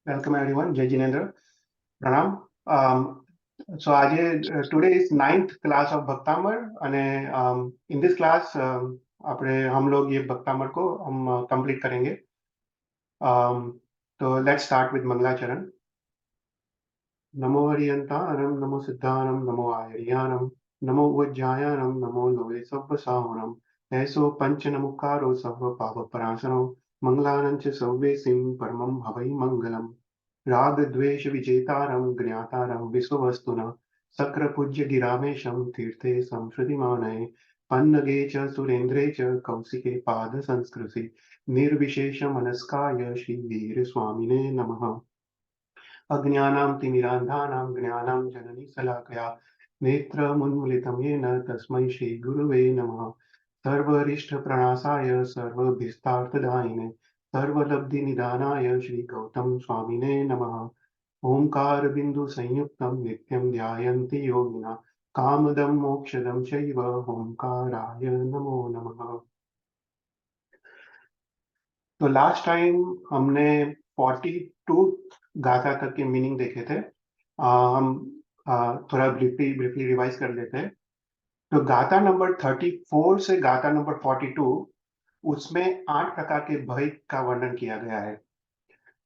Welcome everyone. Jai Jinendra. Pranam. So આજે today is ninth class of Bhaktamar અને in this class આપણે हम लोग ये भक्तामर को हम कंप्लीट करेंगे. तो let's start with मंगलाचरण. नमो हरियंतारम नमो सिद्धारम नमो आयर्यानम नमो उज्जायानम नमो लोके सव्वसाहनम ऐसो पंच नमुकारो सर्व पाप पराशनो मंगलानंच सव्वेसिं परमं भवै मंगलम राग द्वेष विजेतारं ज्ञातारं विश्ववस्तुना सक्र पूज्य गिरामेशं तीर्थे संश्रुतिमानये पन्नगे च सुरेन्द्रे च कौशिके पाद संस्कृति निर्विशेष मनस्काय श्री वीर स्वामिने नमः. अज्ञानां तिमिरान्धानां ज्ञानं जननी शलाकया नेत्रमुन्मीलितं येन तस्मै श्रीगुरुवे नमः. सर्वरिष्टप्रणाशाय सर्वभीष्टार्थदायिने सर्वलब्धिनिदानाय श्रीगौतम स्वामिने नमः. ओंकार बिंदु संयुक्तं नित्यं ध्यायन्ति योगिना कामदं मोक्षदं चैव ओंकाराय नमो नमः. तो लास्ट टाइम हमने 42 गाथा तक के मीनिंग देखे थे. हम थोड़ा ब्रीफली रिवाइज कर लेते हैं. तो गाथा नंबर 34 से गाथा नंबर 42 उसमें 8 प्रकार के भय का वर्णन किया गया है.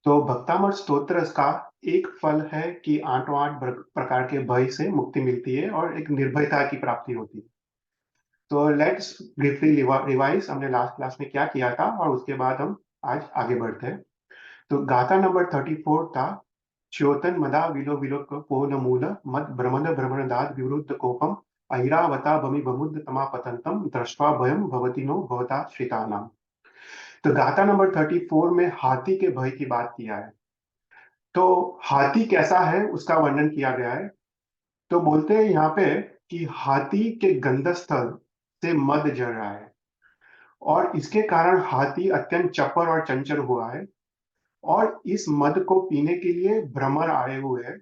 तो भक्तामर स्तोत्र का एक फल है कि 8 प्रकार के भय से मुक्ति मिलती है और एक निर्भयता की प्राप्ति होती है. तो लेट्स ब्रीफली रिवाइज हमने लास्ट क्लास में क्या किया था और उसके बाद हम आज आगे बढ़ते हैं. तो गाथा नंबर 34 था च्योतन मदा विलो विलोक पोन मूल मद भ्रमण भ्रमणदाद विवृद्ध कोपम ऐरावता बमि बमुद्ध तमा पतंतम दृष्ट्वा भयम भवति नो भवता श्रितानाम. तो गाथा नंबर 34 में हाथी के भय की बात किया है. तो हाथी कैसा है उसका वर्णन किया गया है. तो बोलते हैं यहाँ पे कि हाथी के गंधस्थल से मद जड़ रहा है और इसके कारण हाथी अत्यंत चपर और चंचल हुआ है और इस मद को पीने के लिए भ्रमर आए हुए हैं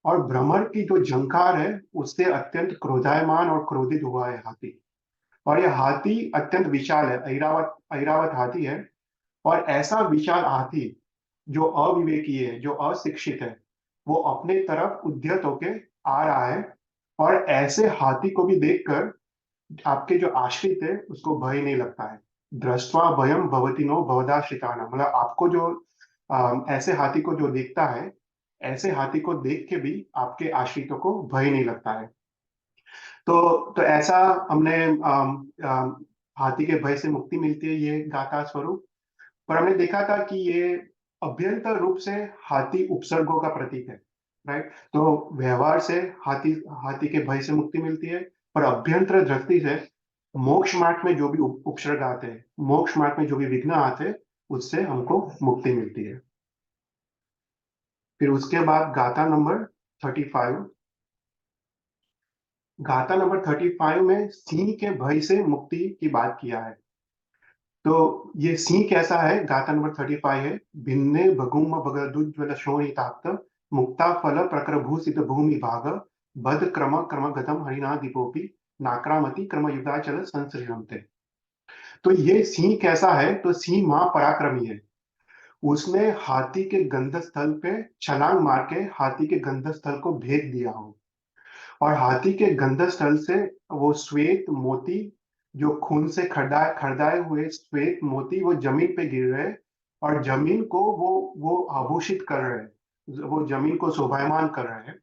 और भ्रमर की जो झंकार है उससे अत्यंत क्रोधायमान और क्रोधित हुआ है हाथी. और यह हाथी अत्यंत विशाल है, ऐरावत ऐरावत हाथी है. और ऐसा विशाल हाथी जो अविवेकी है, जो अशिक्षित है, वो अपने तरफ उद्यत होके आ रहा है. और ऐसे हाथी को भी देखकर आपके जो आश्रित है उसको भय नहीं लगता है. दृष्ट्वा भयम भवति नो भवदा श्रिताना, मतलब आपको जो ऐसे हाथी को जो देखता है, ऐसे हाथी को देख के भी आपके आश्रितों को भय नहीं लगता है. तो ऐसा हमने हाथी के भय से मुक्ति मिलती है, ये गाथा स्वरूप. पर हमने देखा था कि ये अभ्यंतर रूप से हाथी उपसर्गों का प्रतीक है, राइट. तो व्यवहार से हाथी हाथी के भय से मुक्ति मिलती है, पर अभ्यंतर दृष्टि से मोक्ष मार्ग में जो भी उपसर्ग आते हैं, मोक्ष मार्ग में जो भी विघ्न आते हैं, उससे हमको मुक्ति मिलती है. फिर उसके बाद गाथा नंबर 35. गाथा नंबर 35 में सिंह के भय से मुक्ति की बात किया है. तो ये सिंह कैसा है, गाथा नंबर 35 है. भिन्ने भगुम भगदुज्ज्वल शोणिताक्त मुक्ता फल प्रक्रभूषित भूमि भाग बद क्रम क्रम गतम हरिना दीपोपी नाक्रामति क्रम युगाचल संसृजन्ते. तो ये सिंह कैसा है, तो सिंह महापराक्रमी है. उसने हाथी के गंधस्थल पे छलांग मार के हाथी के गंधस्थल को भेद दिया हो और हाथी के गंधस्थल से वो श्वेत मोती, जो खून से खरदाए हुए श्वेत मोती, वो जमीन पे गिर रहे और जमीन को वो आभूषित कर रहे हैं, वो जमीन को शोभायमान कर रहे हैं.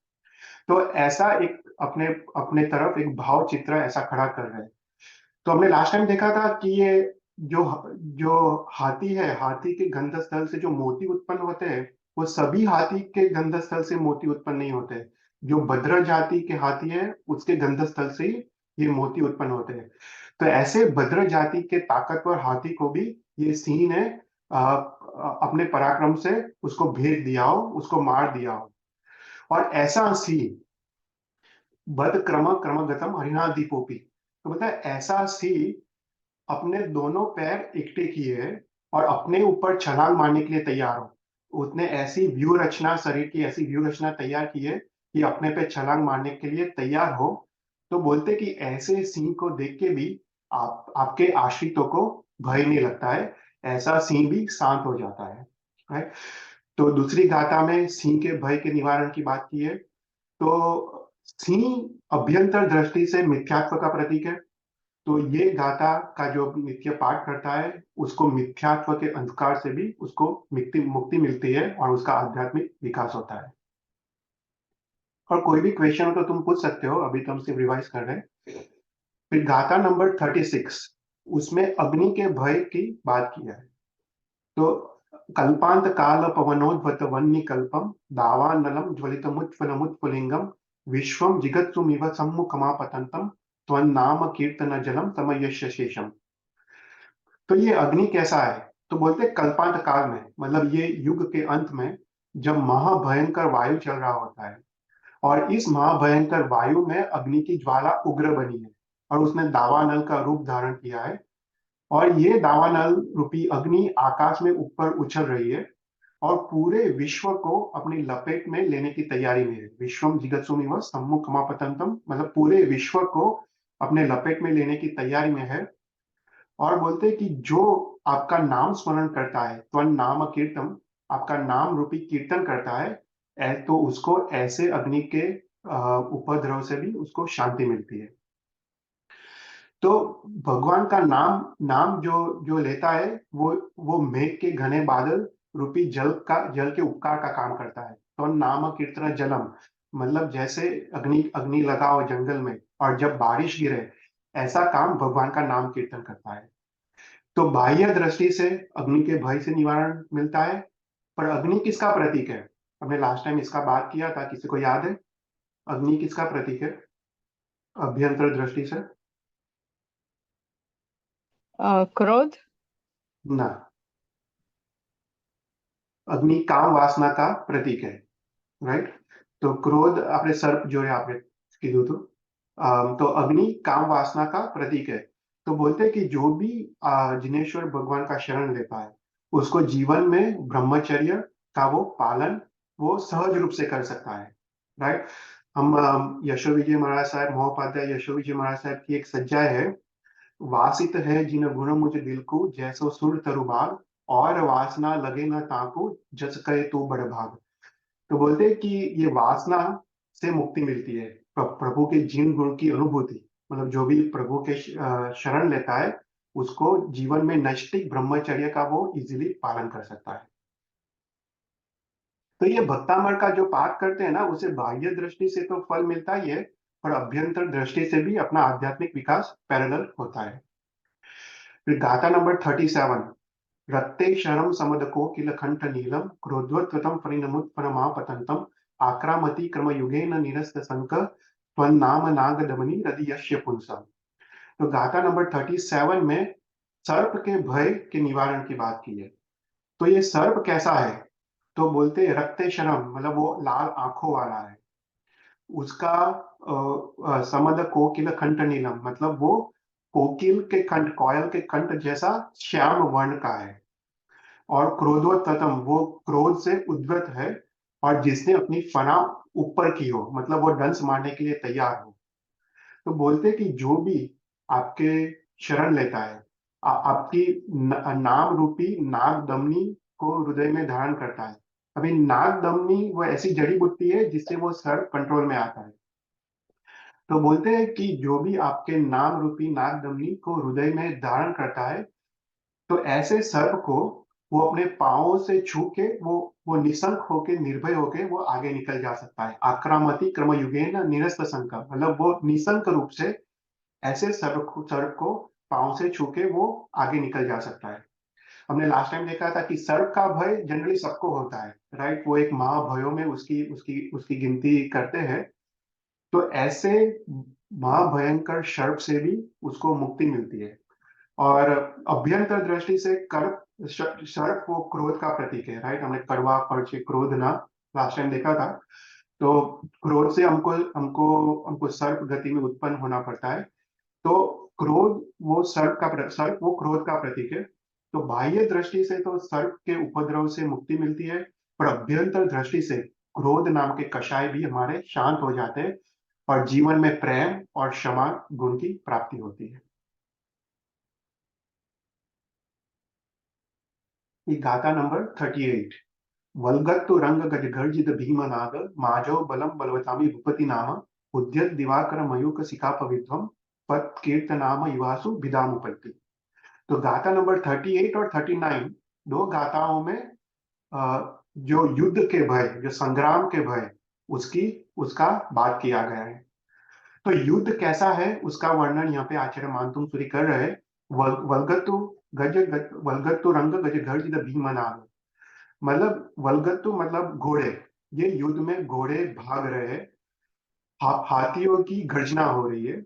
तो ऐसा एक अपने अपने तरफ एक भाव चित्र ऐसा खड़ा कर रहे हैं. तो हमने लास्ट टाइम देखा था कि ये जो जो हाथी है, हाथी के गंधस्थल से जो मोती उत्पन्न होते हैं, वो सभी हाथी के गंधस्थल से मोती उत्पन्न नहीं होते. जो भद्र जाति के हाथी है उसके गंधस्थल से ही ये मोती उत्पन्न होते हैं. तो ऐसे भद्र जाति के ताकतवर हाथी को भी ये सिंह ने अपने पराक्रम से उसको भेद दिया हो, उसको मार दिया हो. और ऐसा सिंह बद क्रम क्रम गतम हरिना दीपोपी, तो मतलब ऐसा सिंह अपने दोनों पैर एकटे किए है और अपने ऊपर छलांग मारने के लिए तैयार हो. उसने ऐसी व्यू रचना, शरीर की ऐसी व्यू रचना तैयार की है कि अपने पे छलांग मारने के लिए तैयार हो. तो बोलते कि ऐसे सिंह को देख के भी आपके आश्रितों को भय नहीं लगता है, ऐसा सिंह भी शांत हो जाता है, राइट. तो दूसरी गाथा में सिंह के भय के निवारण की बात की है। तो सिंह अभ्यंतर दृष्टि से मिथ्यात्व का प्रतीक है। तो ये गाथा का जो नित्य पाठ करता है उसको मिथ्यात्व के अंधकार से भी उसको मुक्ति मुक्ति मिलती है और उसका आध्यात्मिक विकास होता है। और कोई भी क्वेश्चन हो तो तुम पूछ सकते हो, अभी तो हम सिर्फ रिवाइज कर रहे हैं। फिर गाथा नंबर 36, उसमें अग्नि के भय की बात की है। तो कल्पांत काल पवनोद्भत वन्य कल्पम दावानलम ज्वलितमुत्फुल्लिंगम विश्वम जिगत्सुमिव सम्मुखमापतंतम त्वन्नाम कीर्तन जलम तमयस्य शेषम। तो ये अग्नि कैसा है? तो बोलते हैं कल्पांत काल में, मतलब ये युग के अंत में जब महाभयंकर वायु चल रहा होता है और इस महाभयंकर वायु में अग्नि की ज्वाला उग्र बनी है और उसने दावानल का रूप धारण किया है। और ये दावानल रूपी अग्नि आकाश में ऊपर उछल रही है और पूरे विश्व को अपनी लपेट में लेने की तैयारी में है। विश्वम जिगत्सुमिव सम्मुखमापतंतम, मतलब पूरे विश्व को अपने लपेट में लेने की तैयारी में है। और बोलते हैं कि जो आपका नाम स्मरण करता है, त्वन नाम कीर्तन, आपका नाम रूपी कीर्तन करता है, तो उसको ऐसे अग्नि के उपद्रव से भी उसको शांति मिलती है। तो भगवान का नाम नाम जो जो लेता है वो मेघ के घने बादल रूपी जल के उपकार का काम करता है। तो नाम कीर्तन जलम, मतलब जैसे अग्नि अग्नि लगाओ जंगल में और जब बारिश गिरे, ऐसा काम भगवान का नाम कीर्तन करता है। तो बाह्य दृष्टि से अग्नि के भय से निवारण मिलता है। पर अग्नि किसका प्रतीक है? हमने लास्ट टाइम इसका बात किया था, किसी को याद है? अग्नि किसका प्रतीक है अभ्यंतर दृष्टि से? क्रोध। ना, अग्नि काम वासना का प्रतीक है, राइट? तो क्रोध आपने सर्प जो है आपने कीधु तो तो अग्नि काम वासना का प्रतीक है। तो बोलते हैं कि जो भी जिनेश्वर भगवान का शरण लेता है उसको जीवन में ब्रह्मचर्य का वो पालन वो सहज रूप से कर सकता है, राइट? हम यशो विजय महाराज साहब, महोपाध्याय यशो विजय महाराज साहब की एक सज्जाए है, वासित है जिन गुण मुझ दिल को जैसो सुर तरुबाग, और वासना लगे न ताको जस करे तू बड़ भाग। तो बोलते हैं कि ये वासना से मुक्ति मिलती है, प्रभु के जिन गुण की अनुभूति, मतलब जो भी प्रभु के शरण लेता है उसको जीवन में नैष्ठिक ब्रह्मचर्य का वो इजीली पालन कर सकता है। तो ये भक्तामर का जो पाठ करते हैं ना, उसे बाह्य दृष्टि से तो फल मिलता ही है, पर अभ्यंतर दृष्टि से भी अपना आध्यात्मिक विकास पैरेलल होता है। फिर गाथा नंबर 37, रक्ते शरम समदको किल कंठ नीलम क्रोधवत्वतम परिणमुत्पन्नमापतंतम आक्रामति क्रम युगेन निरस्त संक त्वन्नाम नाग दमनी हृदयस्य पुंसम। तो गाथा नंबर 37 में सर्प के भय के निवारण की बात की है। तो ये सर्प कैसा है? तो बोलते हैं रक्ते शरम, मतलब वो लाल आंखों वाला है। उसका समद कोकिल कंठ नीलम, मतलब वो कोकिल के कंठ, कोयल के कंठ जैसा श्याम वर्ण का है। और क्रोधोत्तम, वो क्रोध से उद्वत है और जिसने अपनी फना ऊपर की हो, मतलब वो डंस मारने के लिए तैयार हो। तो बोलते हैं कि जो भी आपके शरण लेता है, आपकी नाम रूपी नाग दमनी को हृदय में धारण करता है। अभी नाग दमनी वो ऐसी जड़ी बूटी है जिससे वो सर कंट्रोल में आता है। तो बोलते हैं कि जो भी आपके नाम रूपी नाग दमनी को हृदय में धारण करता है, तो ऐसे सर्प को वो अपने पांवों से छू के वो निशंक होके निर्भय होके वो आगे निकल जा सकता है। आक्रामति क्रम युगेन निरस्त संकल्प, मतलब वो निशंक रूप से ऐसे सर्प को पांव से छू के वो आगे निकल जा सकता है। हमने लास्ट टाइम देखा था कि सर्प का भय जनरली सबको होता है, राइट? वो एक महाभयों में उसकी उसकी उसकी गिनती करते हैं। तो ऐसे महाभयंकर सर्प से भी उसको मुक्ति मिलती है। और अभ्यंतर दृष्टि से कर्प, सर्प वो क्रोध का प्रतीक है, राइट? हमने कड़वा पर्चे क्रोध ना लास्ट टाइम देखा था। तो क्रोध से हमको हमको हमको सर्प गति में उत्पन्न होना पड़ता है। तो क्रोध वो सर्प वो क्रोध का प्रतीक है। तो बाह्य दृष्टि से तो सर्प के उपद्रव से मुक्ति मिलती है, पर अभ्यंतर दृष्टि से क्रोध नाम के कषाय भी हमारे शांत हो जाते हैं और जीवन में प्रेम और क्षमा गुण की प्राप्ति होती है। ये गाथा नंबर 38। वल्गत्तु रंग गज गर्जित भीमनाग माजो बलम बलवतामी भूपति नाम उद्यत दिवाकर मयूख सिकापविध्वम पत कीर्त नाम युवासु विदामुपैति। तो गाथा नंबर 38 और 39 दो गाथाओं में जो युद्ध के भय, जो संग्राम के भय, उसकी उसका बात किया गया है। तो युद्ध कैसा है उसका वर्णन यहाँ पे आचार्य मानतुंग सूरी कर रहे हैं। वल्गत्तु वल्गत्तु रंग गज गर्जित भीमनाग, मतलब वल्गत्तु मतलब घोड़े। ये युद्ध में घोड़े भाग रहे हैं, हाथियों की गर्जना हो रही है,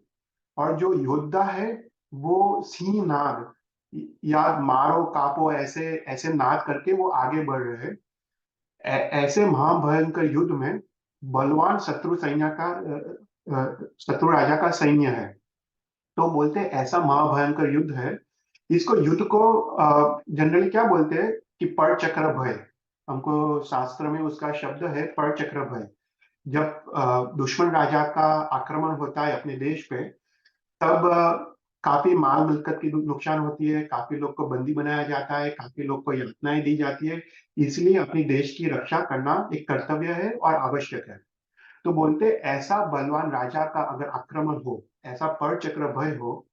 और जो योद्धा है वो सिंह नाद या मारो कापो ऐसे ऐसे नाद करके वो आगे बढ़ रहे हैं। ऐसे महाभयंकर युद्ध में बलवान शत्रु सैन्य का शत्रु राजा का सैन्य है। तो बोलते हैं ऐसा महाभयंकर युद्ध है। इसको युद्ध को जनरली क्या बोलते हैं कि परचक्र भय। हमको शास्त्र में उसका शब्द है परचक्र भय। जब दुश्मन राजा का आक्रमण होता है अपने देश पे, तब काफी माल मिलकत की नुकसान होती है, काफी लोग को बंदी बनाया जाता है, काफी लोग को यातनाएं दी जाती है। इसलिए अपनी देश की रक्षा करना एक कर्तव्य है और आवश्यक है। तो बोलते ऐसा बलवान राजा का अगर आक्रमण हो, ऐसा परचक्र भय हो,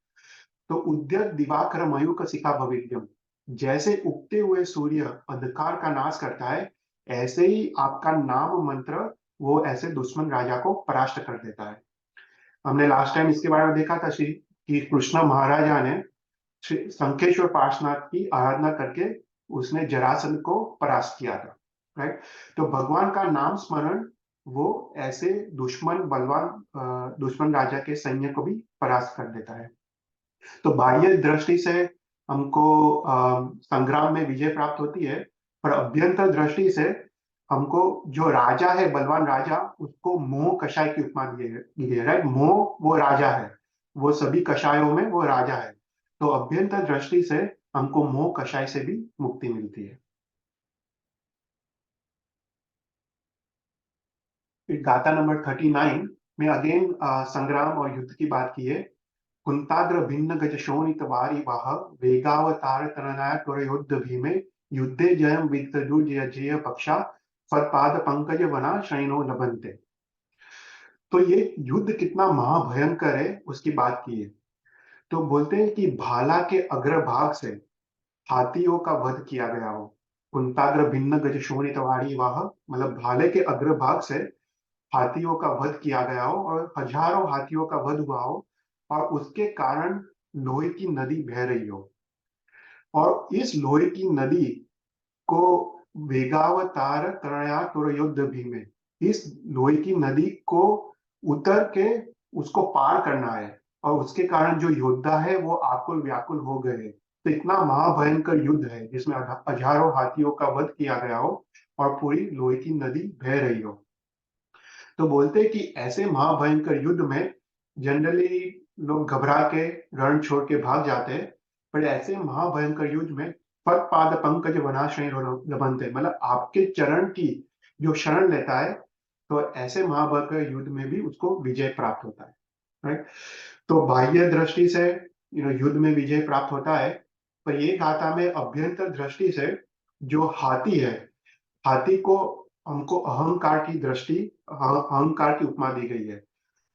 तो उद्यत दिवाकर मयूख शिखा भविद्यम, जैसे उगते हुए सूर्य अंधकार का नाश करता है, ऐसे ही आपका नाम मंत्र वो ऐसे दुश्मन राजा को परास्त कर देता है। हमने लास्ट टाइम इसके बारे में देखा था श्री कि कृष्ण महाराजा ने शंखेश्वर पार्श्वनाथ की आराधना करके उसने जरासंध को परास्त किया था। राइट। तो भगवान का नाम स्मरण वो ऐसे दुश्मन बलवान दुश्मन राजा के सैन्य को भी परास्त कर देता है। तो बाह्य दृष्टि से हमको संग्राम में विजय प्राप्त होती है, पर अभ्यंतर दृष्टि से हमको जो राजा है बलवान राजा, उसको मोह कषाय की उपमा दी गई है। राइट। मोह वो राजा है, वो सभी कषायों में वो राजा है। तो अभ्यंतर दृष्टि से हमको मोह कषाय से भी मुक्ति मिलती है। फिर गाथा नंबर 39 में अगेन संग्राम और युद्ध की बात की है। कुंताग्र भिन्न गज शोणित वारी वाह वेगावतार तननाय तुर युद्ध भीमे युद्धे जयम विद्युजय जय पक्षा फत्पाद पंकज वना शयनो लभन्ते। तो ये युद्ध कितना महाभयंकर है उसकी बात की है। तो बोलते हैं कि भाला के अग्रभाग से हाथियों का वध किया गया हो। कुंताग्र भिन्न गज शोणित वारी वाह, मतलब भाले के अग्रभाग से हाथियों का वध किया गया हो और हजारों हाथियों का वध हुआ हो, और उसके कारण लोहे की नदी बह रही हो। और इस लोहे की नदी को वेगावतार तनया तुर युद्ध भीमे, इस लोहे की नदी को उतर के उसको पार करना है, और उसके कारण जो योद्धा है वो आकुल व्याकुल हो गए हैं। तो इतना महाभयंकर युद्ध है जिसमें हजारों हाथियों का वध किया गया हो और पूरी लोहे की नदी बह रही हो। तो बोलते हैं कि ऐसे महाभयंकर युद्ध में जनरली लोग घबरा के रण छोड़ के भाग जाते हैं, पर ऐसे महाभयंकर युद्ध में पद पाद पंकज वनाश्रय लभंते, मतलब आपके चरण की जो शरण लेता है, तो ऐसे महाभयंकर युद्ध में भी उसको विजय प्राप्त होता है। राइट। तो बाह्य दृष्टि से युद्ध में विजय प्राप्त होता है, पर ये गाथा में अभ्यंतर दृष्टि से जो हाथी है, हाथी को हमको अहंकार की दृष्टि, अहंकार की उपमा दी गई है।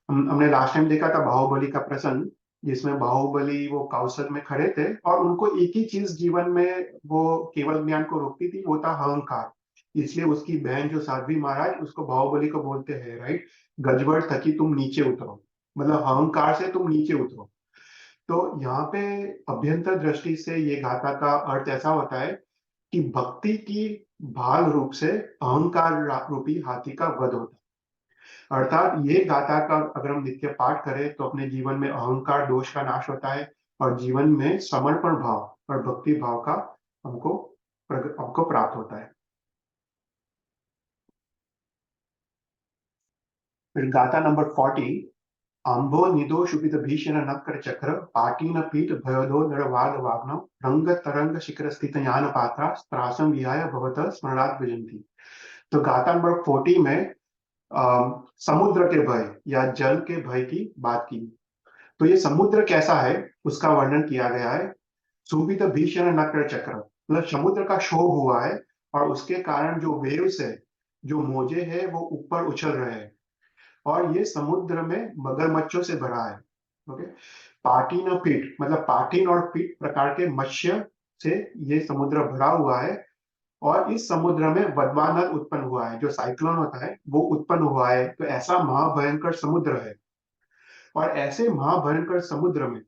हमने लास्ट टाइम देखा था बाहुबली का प्रसंग, जिसमें बाहुबली वो कौशल में खड़े थे और उनको एक ही चीज जीवन में वो केवल ज्ञान को रोकती थी, वो था अहंकार। इसलिए उसकी बहन जो साध्वी महाराज उसको बाहुबली को बोलते हैं, राइट, गजबड़ थकी तुम नीचे उतरो, मतलब अहंकार से तुम नीचे उतरो। तो यहाँ पे अभ्यंतर दृष्टि से ये गाथा का अर्थ ऐसा होता है कि भक्ति की भाल रूप से अहंकार रूपी हाथी का वध होता है। अर्थात ये गाथा का अगर हम नित्य पाठ करें तो अपने जीवन में अहंकार दोष का नाश होता है, और जीवन में समर्पण भाव और भक्ति भाव का हमको हमको प्राप्त होता है। फिर गाथा नंबर 40, अम्भो निदो शुभित भीषण नक्र चक्र पाटीन पीठ भयोदो नरवाद वाग्नव रंग तरंग शिखर स्थित यान पात्रा त्रासम विहाय भवत स्मरणात् भजन्ति। तो गाथा नंबर 40 में समुद्र के भय या जल के भय की बात की। तो ये समुद्र कैसा है उसका वर्णन किया गया है। सुबित भीषण नक्र चक्र, मतलब समुद्र का क्षोभ हुआ है और उसके कारण जो वेव्स है, जो मोजे है, वो ऊपर उछल रहे हैं और ये समुद्र में मगरमच्छों से भरा है। ओके, पार्टीन और पीट मतलब पार्टीन और पीट प्रकार के मत्स्य से ये समुद्र भरा हुआ है और इस समुद्र में वदवानल उत्पन्न हुआ है, जो साइक्लोन होता है वो उत्पन्न हुआ है। तो ऐसा महाभयंकर समुद्र है और ऐसे महाभयंकर समुद्र में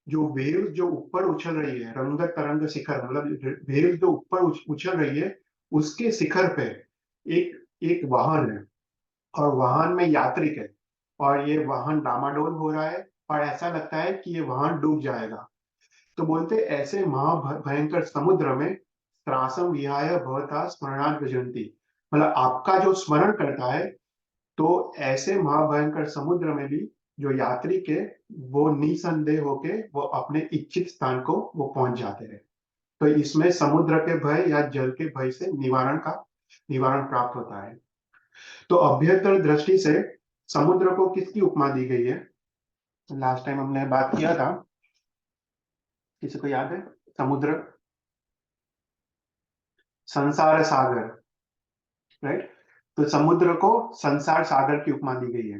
जो वेव जो ऊपर उछल रही है, रंग तरंग शिखर मतलब वेव जो ऊपर उछल रही है, उसके शिखर पे एक एक वाहन है और वाहन में यात्रिक है और ये वाहन डामाडोल हो रहा है और ऐसा लगता है कि ये वाहन डूब जाएगा। तो बोलते ऐसे महाभयंकर समुद्र में त्रासम विहाय भवता स्मरणात् विजयन्ति, मतलब आपका जो स्मरण करता है तो ऐसे महाभयंकर समुद्र में भी जो यात्री के वो निसंदेह होके वो अपने इच्छित स्थान को वो पहुंच जाते हैं। तो इसमें समुद्र के भय या जल के भय से निवारण प्राप्त होता है। तो अभ्यंतर दृष्टि से समुद्र को किसकी उपमा दी गई है? लास्ट टाइम हमने बात किया था, किसी को याद है? समुद्र, संसार सागर, राइट? तो समुद्र को संसार सागर की उपमा दी गई है।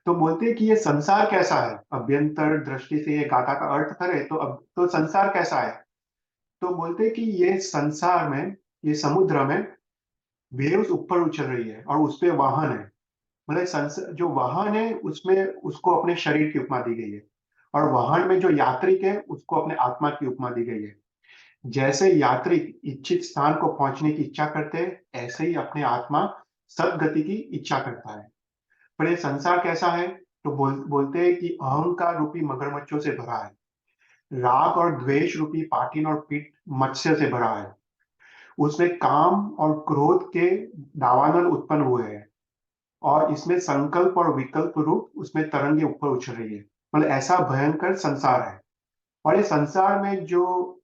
तो बोलते हैं कि ये संसार कैसा है, अभ्यंतर दृष्टि से ये गाथा का अर्थ करे तो अब तो संसार कैसा है। तो बोलते हैं कि ये संसार में, ये समुद्र में वेव्स ऊपर उछल रही है और उस पे वाहन है। मतलब जो वाहन है उसमें उसको अपने शरीर की उपमा दी गई है और वाहन में जो यात्रिक है उसको अपने आत्मा की उपमा दी गई है। जैसे यात्रिक इच्छित स्थान को पहुंचने की इच्छा करते हैं, ऐसे ही अपने आत्मा सदगति की इच्छा करता है। पर ये संसार कैसा है? तो बोलते हैं कि अहंकार रूपी मगरमच्छों से भरा है, राग और द्वेष रूपी पाटिन और पीठ मत्स्य से भरा है, उसमें काम और क्रोध के दावानल उत्पन्न हुए हैं और इसमें संकल्प और विकल्प रूप उसमें तरंगे ऊपर उछल रही है। मतलब ऐसा भयंकर संसार है और ये संसार में जो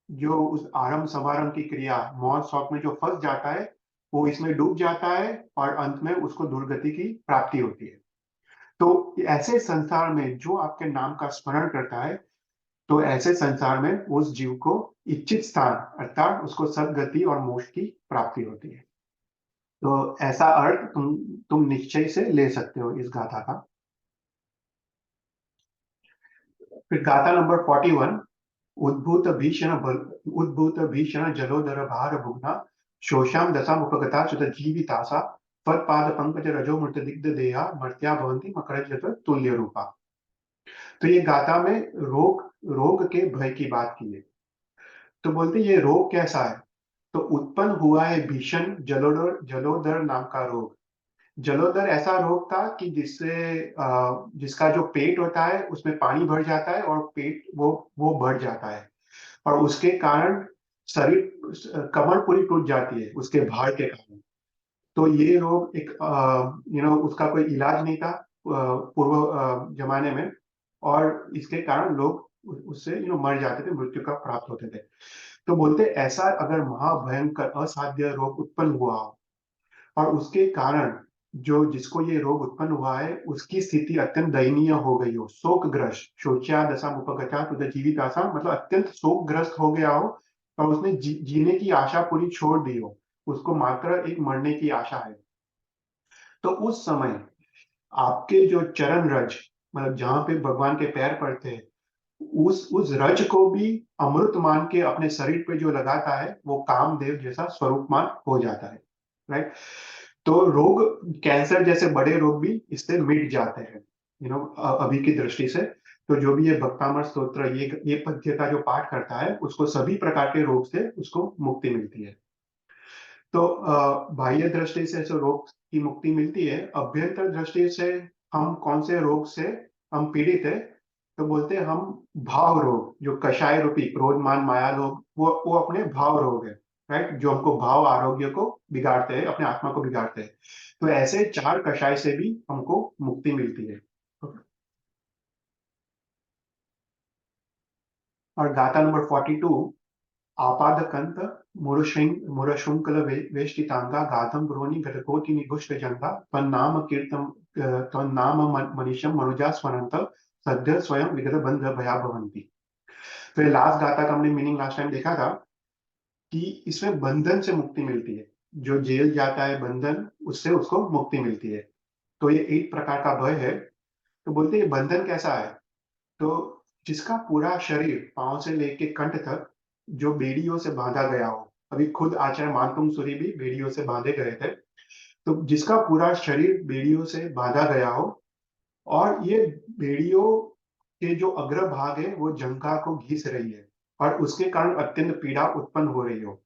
जो उस आरंभ समारंभ की क्रिया मौत शौक में जो फंस जाता है वो इसमें डूब जाता है और अंत में उसको दुर्गति की प्राप्ति होती है। तो ऐसे संसार में जो आपके नाम का स्मरण करता है, तो ऐसे संसार में उस जीव को इच्छित स्थान अर्थात उसको सदगति और मोक्ष की प्राप्ति होती है। तो ऐसा अर्थ तुम निश्चय से ले सकते हो इस गाथा का। फिर गाथा नंबर 41, उद्भूत भीषण जलोदर भार भुग्ना शोषाम दशाम उपगता सुत जीवितासा त्वत्पाद पंकज रजो मृत दिग्ध देहा मर्त्या भवन्ति मकरजत तुल्य रूपा। तो ये गाथा में रोग रोग के भय की बात की है। तो बोलते ये रोग कैसा है? तो उत्पन्न हुआ है भीषण जलोदर जलोदर नाम का रोग। जलोदर ऐसा रोग था कि जिसका जो पेट होता है उसमें पानी भर जाता है और पेट वो बढ़ जाता है और उसके कारण शरीर कमर पूरी टूट जाती है उसके भार के कारण। तो ये रोग एक उसका कोई इलाज नहीं था पूर्व जमाने में और इसके कारण लोग उससे मर जाते थे, मृत्यु का प्राप्त होते थे। तो बोलते ऐसा अगर महाभयंकर असाध्य रोग उत्पन्न हुआ हो और उसके कारण जो जिसको ये रोग उत्पन्न हुआ है उसकी स्थिति अत्यंत दयनीय हो गई हो, शोकग्रस्त, शोच्या दशा उपगता तुझे जीवित आशा, मतलब अत्यंत शोकग्रस्त हो गया हो और उसने जीने की आशा पूरी छोड़ दी हो, उसको मात्र एक मरने की आशा है। तो उस समय आपके जो चरण रज मतलब जहां पे भगवान के पैर पड़ते हैं, उस रज को भी अमृत मान के अपने शरीर पे जो लगाता है वो कामदेव जैसा स्वरूपमान हो जाता है, राइट? तो रोग, कैंसर जैसे बड़े रोग भी इससे मिट जाते हैं, अभी की दृष्टि से। तो जो भी ये भक्तामर स्तोत्र ये पद्य का जो पाठ करता है उसको सभी प्रकार के रोग से उसको मुक्ति मिलती है। तो बाह्य दृष्टि से जो रोग की मुक्ति मिलती है, अभ्यंतर दृष्टि से हम कौन से रोग से हम पीड़ित है? तो बोलते हैं हम भाव रोग, जो कषाय रूपी क्रोध मान माया रोग, वो अपने भाव रोग है, राइट? जो हमको भाव आरोग्य को बिगाड़ते हैं, अपने आत्मा को बिगाड़ते हैं। तो ऐसे 4 कषाय से भी हमको मुक्ति मिलती है। और गाथा नंबर 42, आपादकंत मुरशृंखल वेष्टितांगा गाधम ब्रोनि घटकोटि निगुष्ट जंगा तन्नाम कीर्तम तन्नाम मनीषम मनुजा स्वनंत सद्य स्वयं विगत बंध भया भवंती। तो ये लास्ट गाथा का हमने मीनिंग लास्ट टाइम देखा था कि इसमें बंधन से मुक्ति मिलती है। जो जेल जाता है बंधन, उससे उसको मुक्ति मिलती है। तो ये एक प्रकार का भय है। तो बोलते हैं बंधन कैसा है? तो जिसका पूरा शरीर पांव से लेके कंठ तक जो बेड़ियों से बांधा गया हो। अभी खुद आचार्य मानतुंग सूरी भी बेड़ियों से बांधे गए थे। तो जिसका पूरा शरीर बेड़ियों से बांधा गया हो, और ये बेड़ियों के जो अग्र भाग है वो जंघा को घिस रही है, और उसके कारण अत्यंत पीड़ा उत्पन्न हो रही हो।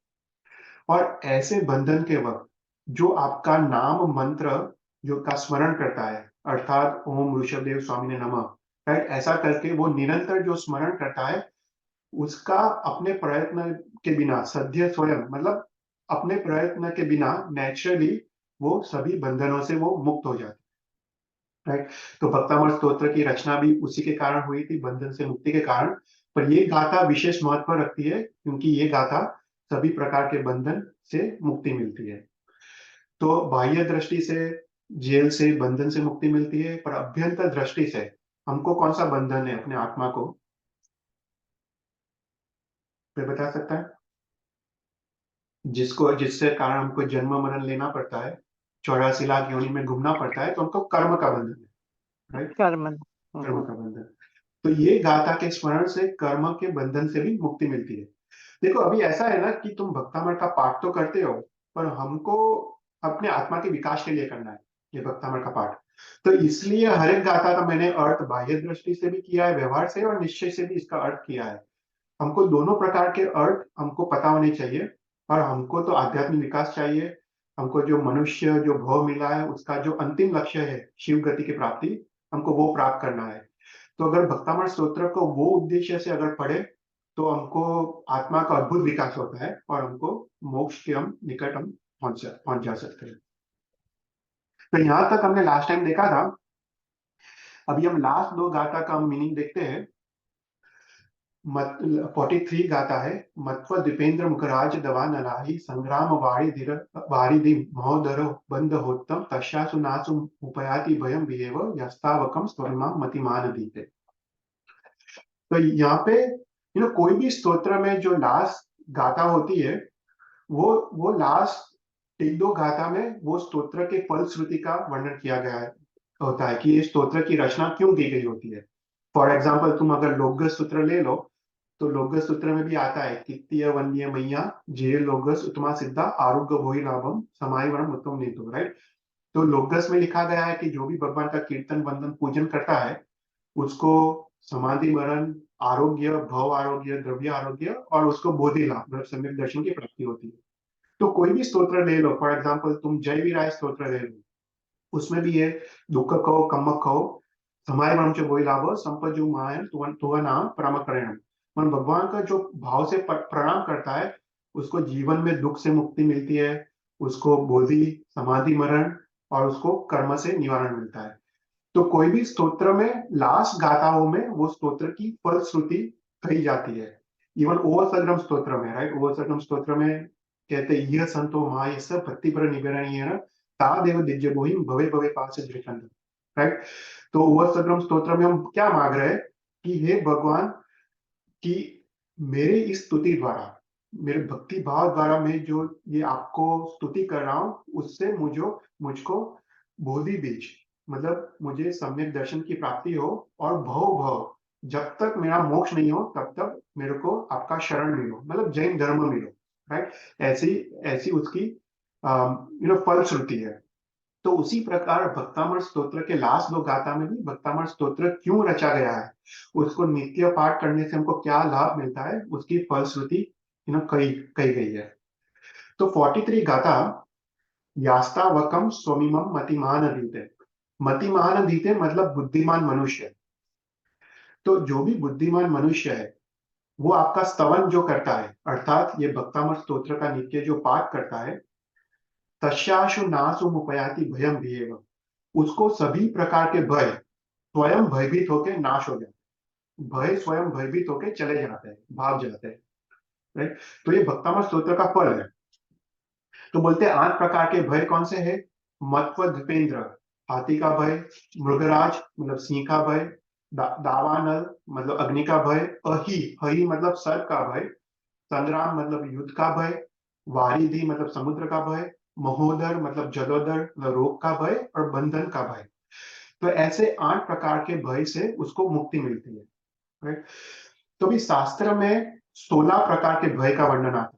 और ऐसे बंधन के वक्त जो आपका नाम मंत्र जो का स्मरण करता है, अर्थात ओम ऋषभदेव स्वामी ने नमः, राइट, ऐसा करके वो निरंतर जो स्मरण करता है, उसका अपने प्रयत्न के बिना सद्य स्वयं, मतलब अपने प्रयत्न के बिना नेचुरली वो सभी बंधनों से वो मुक्त हो जाता है, राइट। तो भक्तामृत स्तोत्र की रचना भी उसी के कारण हुई थी, बंधन से मुक्ति के कारण। पर ये गाथा विशेष महत्व रखती है, क्योंकि ये गाथा सभी प्रकार के बंधन से मुक्ति मिलती है। तो बाह्य दृष्टि से जेल से बंधन से मुक्ति मिलती है, पर अभ्यंतर दृष्टि से हमको कौन सा बंधन है अपने आत्मा को, कोई बता सकता है? जिसको जिससे कारण हमको जन्म मरण लेना पड़ता है, 84 लाख योनि में घूमना पड़ता है, तो हमको कर्म का बंधन है, राइट। कर्मन। कर्म का बंधन। तो ये गाथा के स्मरण से कर्म के बंधन से भी मुक्ति मिलती है। देखो अभी ऐसा है ना कि तुम भक्तामृत का पाठ तो करते हो, पर हमको अपने आत्मा के विकास के लिए करना है ये भक्तामृत का पाठ। तो इसलिए हर एक गाथा का मैंने अर्थ बाह्य दृष्टि से भी किया है, व्यवहार से और निश्चय से भी इसका अर्थ किया है। हमको दोनों प्रकार के अर्थ हमको पता होने चाहिए। और हमको तो आध्यात्मिक विकास चाहिए। हमको जो मनुष्य जो भव मिला है उसका जो अंतिम लक्ष्य है शिव गति की प्राप्ति, हमको वो प्राप्त करना है। तो अगर भक्तामृत स्तोत्र को वो उद्देश्य से अगर पढ़े, तो हमको आत्मा का अद्भुत विकास होता है, और हमको मोक्ष के हम निकट हम पहुंच जा सकते हैं। तो यहाँ तक हमने लास्ट टाइम देखा था। अभी हम लास्ट दो गाथा का मीनिंग देखते हैं। 43 गाता है। मत्व दीपेंद्र मुखराज दवा नलाही संग्राम वारिधि महोदर बंद होत्तम तस्यासु नासु उपयाति भयम विहेव यस्तावकम स्वरिमा मतिमान दीते। तो यहाँ पे कोई भी स्तोत्र में जो लास्ट गाथा होती है, वो लास्ट एक दो गाथा में वो स्तोत्र के फलश्रुति का वर्णन किया गया है, होता है कि ये स्तोत्र की रचना क्यों की गई होती है। फॉर एग्जाम्पल तुम अगर लोकगत सूत्र ले लो, तो लोकगत सूत्र में भी आता है कित्तीय वन्य मैया जे लोकगस उत्तमा सिद्धा आरोग्य भोई लाभम समाय वरम उत्तम नीतु, राइट। तो लोकगस में लिखा गया है कि जो भी भगवान का कीर्तन वंदन पूजन करता है, उसको समाधि मरण, आरोग्य, भव आरोग्य, द्रव्य आरोग्य, और उसको बोधि लाभ मतलब सम्यक दर्शन की प्राप्ति होती है। तो कोई भी स्तोत्र ले लो, फॉर एग्जाम्पल तुम जय वीराय स्तोत्र ले लो, उसमें भी है दुख कहो कम्मक कहो समाय वरम च बोई लाभ संपजु मायन तुवन नाम परम करेण। मन भगवान का जो भाव से प्रणाम करता है, उसको जीवन में दुख से मुक्ति मिलती है, उसको बोधि समाधि मरण और उसको कर्म से निवारण मिलता है। तो कोई भी स्तोत्र में लास्ट गाथाओं में वो स्तोत्र की फलश्रुति कही जाती है। इवन ओवर सग्रम स्तोत्र में, राइट, ओवर सग्रम स्तोत्र में कहते हैं यह संतो माय सब भक्ति पर निबरणीय तादेव दिव्य बोहिम भवे भवे पास दृष्टंत, राइट। तो ओवर सग्रम स्तोत्र में हम क्या मांग रहे हैं कि हे भगवान, कि मेरे इस स्तुति द्वारा, मेरे भक्ति भाव द्वारा मैं जो ये आपको स्तुति कर रहा हूँ, उससे मुझको बोधि बीज, मतलब मुझे सम्यक दर्शन की प्राप्ति हो, और भव भव जब तक मेरा मोक्ष नहीं हो तब तक मेरे को आपका शरण मिलो, मतलब जैन धर्म मिलो, राइट। ऐसी ऐसी उसकी फलश्रुति है। तो उसी प्रकार भक्तामृत स्तोत्र के लास्ट दो गाथा में भी भक्तामृत स्तोत्र क्यों रचा गया है, उसको नित्य पाठ करने से हमको क्या लाभ मिलता है, उसकी फलश्रुति कही कही गई है। तो 43 गाथा यास्तावकम स्वमिमम मतिमान अधीते। मतिमान अधीते मतलब बुद्धिमान मनुष्य। तो जो भी बुद्धिमान मनुष्य है, वो आपका स्तवन जो करता है, अर्थात ये भक्तामृत स्तोत्र का नित्य जो पाठ करता है, तस्याशु नासु मुपयाति भयम भीएव, उसको सभी प्रकार के भय स्वयं भयभीत होकर नाश हो जाते हैं। भय स्वयं भयभीत होकर चले जाते हैं, भाग जाते हैं, राइट। तो ये भक्तामृत स्तोत्र का फल है। तो बोलते हैं 8 प्रकार के भय कौन से हैं? मत्व द्विपेंद्र, हाथी का भय, मृगराज मतलब सिंह का भय, दावानल मतलब अग्नि का भय, अहि हहि मतलब सर्प का भय, संग्राम मतलब युद्ध का भय, वारिधि मतलब समुद्र का भय, महोदर मतलब जलोदर मतलब रोग का भय, और बंधन का भय। तो ऐसे 8 प्रकार के भय से उसको मुक्ति मिलती है, राइट। तो भी शास्त्र में 16 प्रकार के भय का वर्णन आता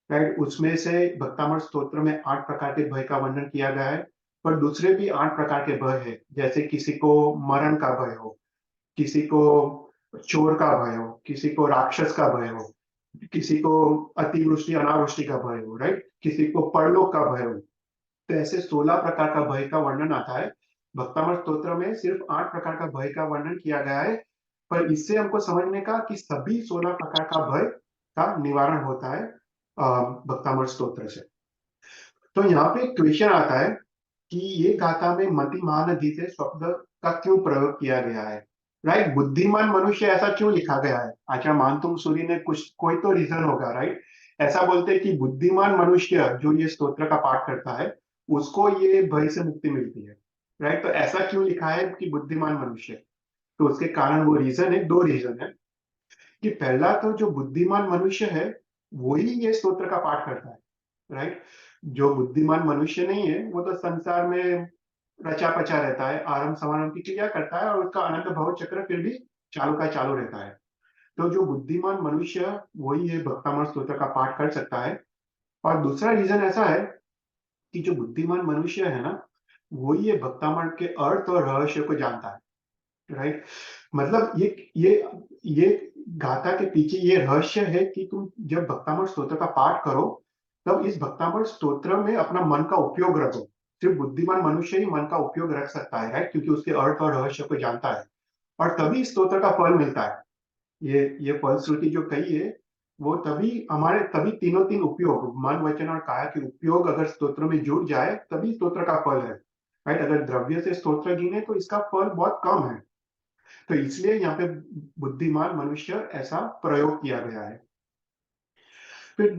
है, राइट। उसमें से भक्तामृत स्तोत्र में 8 प्रकार के भय का वर्णन किया गया है, पर दूसरे भी 8 प्रकार के भय है, जैसे किसी को मरण का भय हो, किसी को चोर का भय हो, किसी को राक्षस का भय हो, किसी को अतिवृष्टि अनावृष्टि का भय हो, राइट, किसी को परलोक का भय हो। तो ऐसे 16 प्रकार का भय का वर्णन आता है। भक्तामृत स्तोत्र में सिर्फ 8 प्रकार का भय का वर्णन किया गया है, पर इससे हमको समझने का कि सभी 16 प्रकार का भय का निवारण होता है भक्तामृत स्तोत्र से। तो यहाँ पे क्वेश्चन आता है कि ये गाथा में मतिमान से शब्द का क्यों प्रयोग किया गया है, राइट। बुद्धिमान मनुष्य ऐसा क्यों लिखा गया है? आचार्य मानतुंग सूरी ने कुछ कोई तो रीजन होगा, राइट। ऐसा बोलते हैं कि बुद्धिमान मनुष्य जो ये स्तोत्र का पाठ करता है उसको ये भय से मुक्ति मिलती है, राइट। तो ऐसा क्यों लिखा है कि बुद्धिमान मनुष्य? तो उसके कारण वो रीजन है, दो रीजन है। कि पहला तो जो बुद्धिमान मनुष्य है वही ये स्तोत्र का पाठ करता है, राइट। जो बुद्धिमान मनुष्य नहीं है वो तो संसार में रचा पचा रहता है, आरंभ समारंभ की क्रिया करता है और उसका अनंत भव चक्र फिर भी चालू का चालू रहता है। तो जो बुद्धिमान मनुष्य वही ये भक्तामृत स्तोत्र का पाठ कर सकता है। और दूसरा रीजन ऐसा है कि जो बुद्धिमान मनुष्य है ना वही ये भक्तामृत के अर्थ और रहस्य को जानता है, राइट। मतलब ये गाथा के पीछे ये रहस्य है कि तुम जब भक्तामृत स्तोत्र का पाठ करो तब इस भक्तामृत स्तोत्र में अपना मन का उपयोग रखो। सिर्फ बुद्धिमान मनुष्य ही मन का उपयोग रख सकता है, राइट, क्योंकि उसके अर्थ और रहस्य को जानता है, और तभी स्तोत्र का फल मिलता है। ये फलश्रुति जो कही है वो तभी हमारे तभी तीनों तीन उपयोग मन वचन और काया के उपयोग अगर स्तोत्र में जुड़ जाए तभी स्तोत्र का फल है, राइट। अगर द्रव्य से स्तोत्र गिने तो इसका फल बहुत कम है। तो इसलिए यहाँ पे बुद्धिमान मनुष्य ऐसा प्रयोग किया गया है। फिर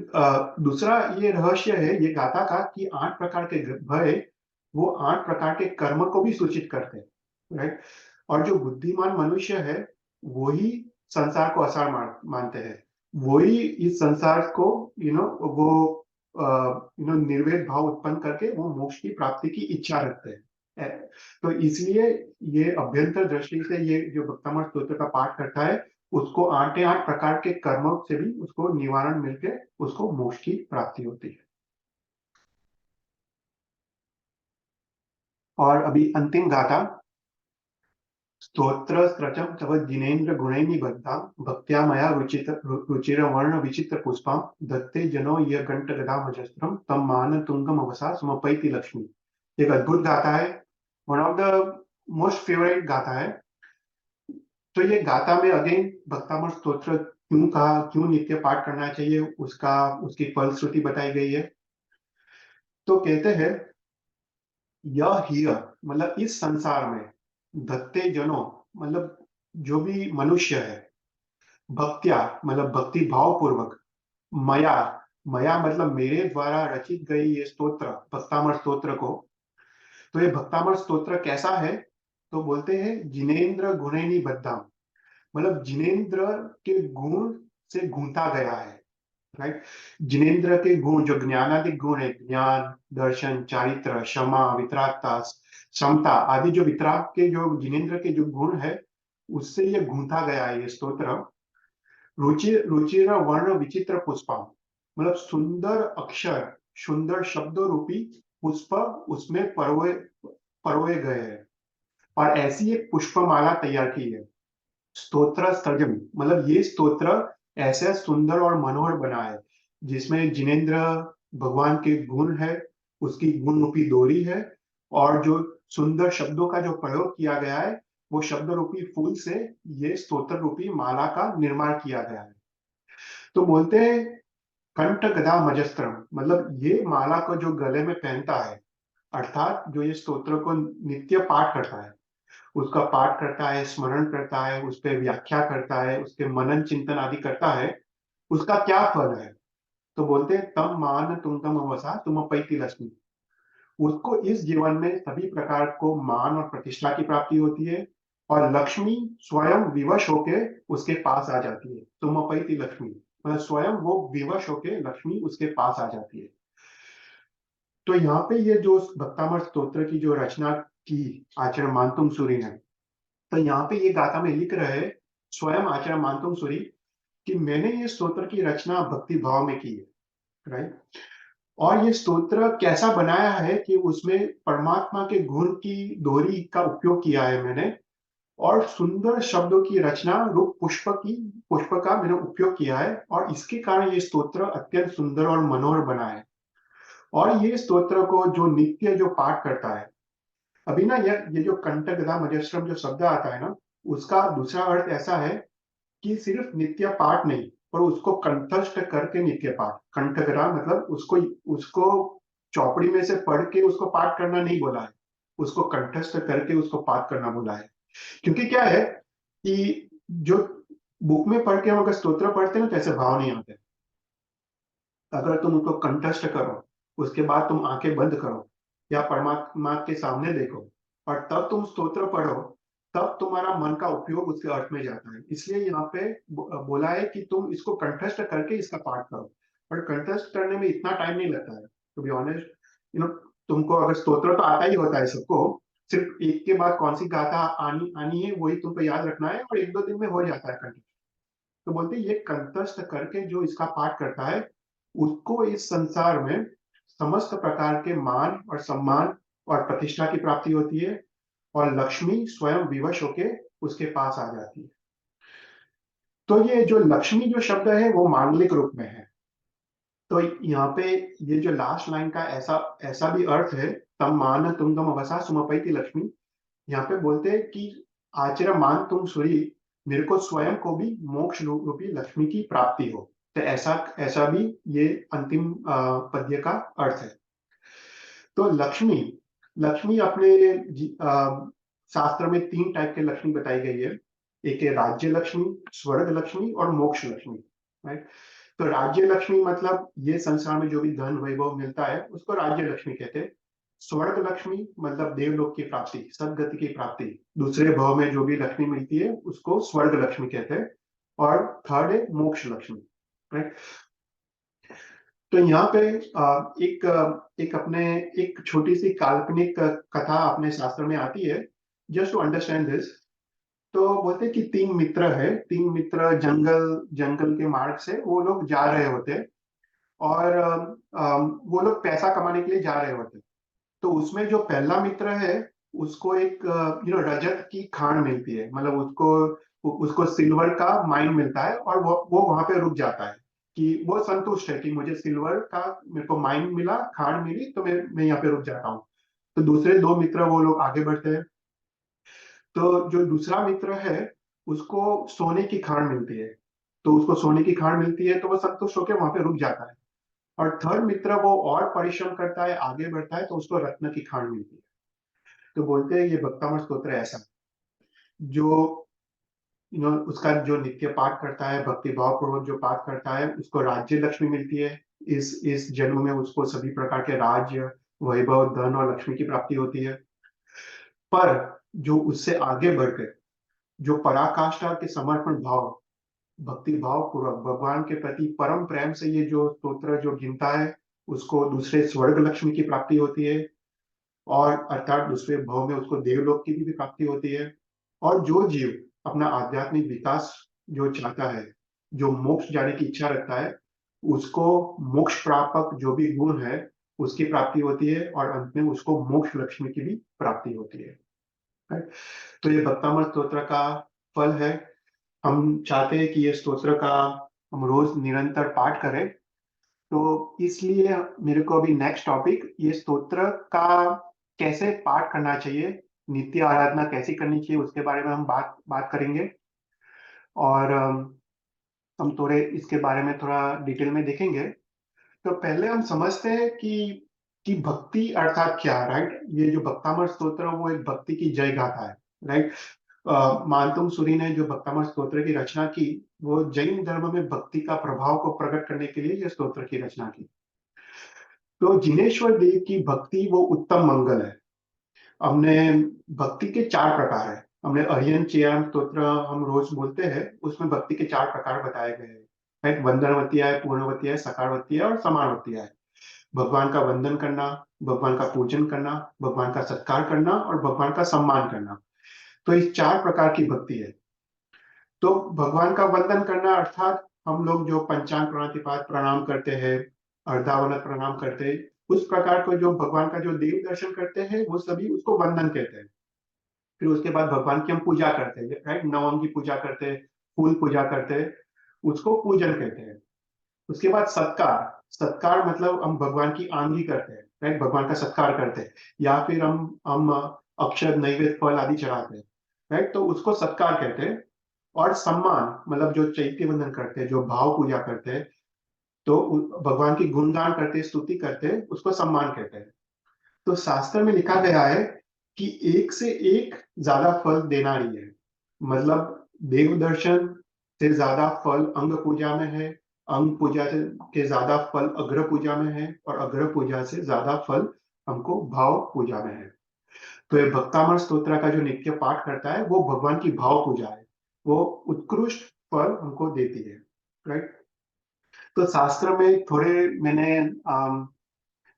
दूसरा ये रहस्य है ये गाथा का कि 8 प्रकार के भय वो 8 प्रकार के कर्म को भी सूचित करते हैं, राइट। और जो बुद्धिमान मनुष्य है वही संसार को आसार मानते हैं, वही इस संसार को वो निर्वेद भाव उत्पन्न करके वो मोक्ष की प्राप्ति की इच्छा रखते हैं। तो इसलिए ये अभ्यंतर दृष्टि से ये जो भक्तामृत स्तोत्र का पाठ करता है उसको 8 प्रकार के कर्मों से भी उसको निवारण मिलके उसको मोक्ष की प्राप्ति होती है। और अभी अंतिम गाथा, स्तोत्र स्त्रचम तव जिनेन्द्र गुणैर्निबद्धां भक्त्या मया रुचिर वर्ण विचित्र पुष्पां दत्ते जनो य घंट गदामजस्त्रम तम मान तुंगम अवसा समपैति लक्ष्मी। एक अद्भुत गाथा है, one of the most favourite गाथा है। तो ये गाथा में अगेन भक्तामृत स्तोत्र क्यों कहा, क्यों नित्य पाठ करना चाहिए, उसका उसकी फलश्रुति बताई गई है। तो कहते हैं यह हिय मतलब इस संसार में, धत्ते जनो मतलब जो भी मनुष्य है, भक्त्या मतलब भक्ति भाव पूर्वक, मया मया मतलब मेरे द्वारा रचित गई ये स्तोत्र भक्तामृत स्तोत्र को। तो ये भक्तामृत स्तोत्र कैसा है? तो बोलते हैं जिनेन्द्र गुणैनी बद्धाम, मतलब जिनेन्द्र के गुण से गूंथा गया है, राइट। जिनेन्द्र के गुण जो ज्ञानादि गुण है, ज्ञान दर्शन चारित्र क्षमा वितरागता समता आदि, जो वितराग के जो जिनेन्द्र के जो गुण है उससे ये गूंथा गया है ये स्तोत्र। रुचिर वर्ण विचित्र पुष्पा मतलब सुंदर अक्षर सुंदर शब्द रूपी पुष्प उसमें परोए परोए गए हैं, और ऐसी एक पुष्पमाला तैयार की है। स्तोत्र सृजन मतलब ये स्तोत्र ऐसा सुंदर और मनोहर बना है जिसमें जिनेन्द्र भगवान के गुण है, उसकी गुण रूपी डोरी है, और जो सुंदर शब्दों का जो प्रयोग किया गया है वो शब्द रूपी फूल से ये स्तोत्र रूपी माला का निर्माण किया गया है। तो बोलते हैं कंठ गदा मजस्त्रम मतलब ये माला को जो गले में पहनता है, अर्थात जो ये स्तोत्र को नित्य पाठ करता है, उसका पाठ करता है, स्मरण करता है, उस पर व्याख्या करता है, उसके मनन चिंतन आदि करता है, उसका क्या फल है? तो बोलते हैं तम मान तुम तम अवसा तुम पैति लक्ष्मी, उसको इस जीवन में सभी प्रकार को मान और प्रतिष्ठा की प्राप्ति होती है, और लक्ष्मी स्वयं विवश होके उसके पास आ जाती है, तुम पैति लक्ष्मी। मतलब स्वयं वो विवश होके लक्ष्मी उसके पास आ जाती है। तो यहाँ पे ये जो भक्तामृत स्तोत्र की जो रचना की आचार्य मानतुंग सूरी ने, तो यहाँ पे ये गाथा में लिख रहे हैं स्वयं आचार्य मानतुंग सूरी कि मैंने ये स्तोत्र की रचना भक्ति भाव में की है, राइट। और ये स्तोत्र कैसा बनाया है कि उसमें परमात्मा के गुण की दोहरी का उपयोग किया है मैंने, और सुंदर शब्दों की रचना रूप पुष्प का मैंने उपयोग किया है, और इसके कारण ये स्तोत्र अत्यंत सुंदर और मनोहर बना है। और ये स्तोत्र को जो नित्य जो पाठ करता है, अभी ना ये जो कंठ गदा मजस्रम जो शब्द आता है ना, उसका दूसरा अर्थ ऐसा है कि सिर्फ नित्य पाठ नहीं, पर उसको कंठस्थ करके नित्य पाठ। कंठ गदा मतलब उसको उसको चौपड़ी में से पढ़ के उसको पाठ करना नहीं बोला है, उसको कंठस्थ करके उसको पाठ करना बोला है। क्योंकि क्या है कि जो बुक में पढ़ के हम अगर स्तोत्र पढ़ते हैं ना, तो ऐसे भाव नहीं आते। अगर तुम उसको कंठस्थ करो, उसके बाद तुम आंखें बंद करो या परमात्मा के सामने देखो और तब तुम स्तोत्र पढ़ो, तब तुम्हारा मन का उपयोग उसके अर्थ में जाता है। इसलिए यहाँ पे बोला है कि तुम इसको कंठस्थ करके इसका पाठ करो। और कंठस्थ करने में इतना टाइम नहीं लगता है, टू बी ऑनेस्ट। तुमको अगर स्तोत्र तो आता ही होता है सबको, सिर्फ एक के बाद कौन सी गाथा आनी आनी है वही तुमको याद रखना है, और एक दो दिन में हो जाता है कंठस्थ। तो बोलते हैं ये कंठस्थ करके जो इसका पाठ करता है, उसको इस संसार में समस्त प्रकार के मान और सम्मान और प्रतिष्ठा की प्राप्ति होती है, और लक्ष्मी स्वयं विवश होके उसके पास आ जाती है। तो ये जो लक्ष्मी जो शब्द है वो मांगलिक रूप में है। तो यहाँ पे ये जो लास्ट लाइन का ऐसा ऐसा भी अर्थ है, तम मान तुंगम अवसा सुमपैति लक्ष्मी। यहाँ पे बोलते हैं कि आचरण मान तुम सूरी, मेरे को स्वयं को भी मोक्ष रूपी लक्ष्मी की प्राप्ति हो। तो ऐसा ऐसा भी ये अंतिम पद्य का अर्थ है। तो लक्ष्मी लक्ष्मी अपने शास्त्र में तीन टाइप के लक्ष्मी बताई गई है। एक है राज्य लक्ष्मी, स्वर्ग लक्ष्मी और मोक्ष लक्ष्मी, राइट। तो राज्य लक्ष्मी मतलब ये संसार में जो भी धन वैभव मिलता है उसको राज्य लक्ष्मी कहते हैं। स्वर्ग लक्ष्मी मतलब देवलोक की प्राप्ति, सदगति की प्राप्ति, दूसरे भाव में जो भी लक्ष्मी मिलती है उसको स्वर्ग लक्ष्मी कहते हैं। और थर्ड है मोक्ष लक्ष्मी, राइट। तो यहाँ पे एक अपने एक छोटी सी काल्पनिक कथा अपने शास्त्र में आती है, जस्ट टू अंडरस्टैंड दिस। तो बोलते हैं कि तीन मित्र है, तीन मित्र जंगल जंगल के मार्ग से वो लोग जा रहे होते हैं, और वो लोग पैसा कमाने के लिए जा रहे होते हैं। तो उसमें जो पहला मित्र है उसको एक रजत की खान मिलती है, मतलब उसको उसको सिल्वर का माइन मिलता है, और वो वहां पे रुक जाता है कि वो संतुष्ट है कि मुझे सिल्वर का मेरे को माइन मिला, खान मिली, तो मैं यहाँ पे रुक जाता हूँ। तो दूसरे दो मित्र वो लोग आगे बढ़ते हैं। तो जो दूसरा मित्र है उसको सोने की खान मिलती है, तो उसको सोने की खान मिलती है तो वो संतुष्ट होकर वहां पे रुक जाता है। और थर्ड मित्र वो और परिश्रम करता है, आगे बढ़ता है, तो उसको रत्न की खान मिलती है। तो बोलते हैं ये भक्तामृत स्तोत्र ऐसा, जो उसका जो नित्य पाठ करता है, भक्ति भाव पूर्वक जो पाठ करता है, उसको राज्य लक्ष्मी मिलती है। इस जन्म में उसको सभी प्रकार के राज्य, वैभव, धन और लक्ष्मी की प्राप्ति होती है। पर जो उससे आगे बढ़कर जो पराकाष्ठा के समर्पण भाव, भक्ति भाव पूर्वक भगवान के प्रति परम प्रेम से ये जो स्तोत्र जो गिनता है, उसको दूसरे स्वर्ग लक्ष्मी की प्राप्ति होती है, और अर्थात दूसरे भाव में उसको देवलोक की भी प्राप्ति होती है। और जो जीव अपना आध्यात्मिक विकास जो चाहता है, जो मोक्ष जाने की इच्छा रखता है, उसको मोक्ष प्रापक जो भी गुण है उसकी प्राप्ति होती है, और अंत में उसको मोक्ष लक्ष्मी की भी प्राप्ति होती है, right? तो ये भक्तामृत स्तोत्र का फल है। हम चाहते हैं कि ये स्तोत्र का हम रोज निरंतर पाठ करें। तो इसलिए मेरे को अभी नेक्स्ट टॉपिक ये स्तोत्र का कैसे पाठ करना चाहिए, नित्य आराधना कैसी करनी चाहिए, उसके बारे में हम बात बात करेंगे। और हम थोड़े इसके बारे में थोड़ा डिटेल में देखेंगे। तो पहले हम समझते हैं कि भक्ति अर्थात क्या, राइट। ये जो भक्तामृत स्तोत्र वो एक भक्ति की जय गाथा है, राइट। मानतुंग सूरी ने जो भक्तामृत स्तोत्र की रचना की, वो जैन धर्म में भक्ति का प्रभाव को प्रकट करने के लिए ये स्तोत्र की रचना की। तो जिनेश्वर देव की भक्ति वो उत्तम मंगल है। हमने भक्ति के चार प्रकार है, हमने अरियन चेयन स्तोत्र हम रोज बोलते हैं, उसमें भक्ति के चार प्रकार बताए गए हैं। राइट। वंदनवती है, पूर्णवती है, सकारवती है और समानवती है। भगवान का वंदन करना, भगवान का पूजन करना, भगवान का सत्कार करना और भगवान का सम्मान करना। तो इस 4 प्रकार की भक्ति है। तो भगवान का वंदन करना अर्थात हम लोग जो पंचांग प्रणिपात प्रणाम करते हैं, अर्धावनत प्रणाम करते हैं, उस प्रकार को जो भगवान का जो देव दर्शन करते हैं वो सभी उसको वंदन कहते हैं। फिर उसके बाद भगवान की हम पूजा करते हैं, राइट। नवम की पूजा करते हैं, फूल पूजा करते हैं, उसको पूजन कहते हैं। उसके बाद सत्कार। सत्कार मतलब हम भगवान की आंगी करते हैं, राइट। भगवान का सत्कार करते हैं, या फिर हम अक्षर नैवेद्य फल आदि चढ़ाते हैं, राइट। तो उसको सत्कार कहते हैं। और सम्मान मतलब जो चैत्य वंदन करते हैं, जो भाव पूजा करते हैं, तो भगवान की गुणगान करते, स्तुति करते, उसको सम्मान कहते हैं। तो शास्त्र में लिखा गया है कि एक से एक ज्यादा फल देना ही है। मतलब देव दर्शन से ज्यादा फल अंग पूजा में है, अंग पूजा के ज्यादा फल अग्र पूजा में है, और अग्र पूजा से ज्यादा फल हमको भाव पूजा में है। तो ये भक्तामर स्तोत्र का जो नित्य पाठ करता है वो भगवान की भाव पूजा है, वो उत्कृष्ट फल हमको देती है, राइट। तो शास्त्र में थोड़े मैंने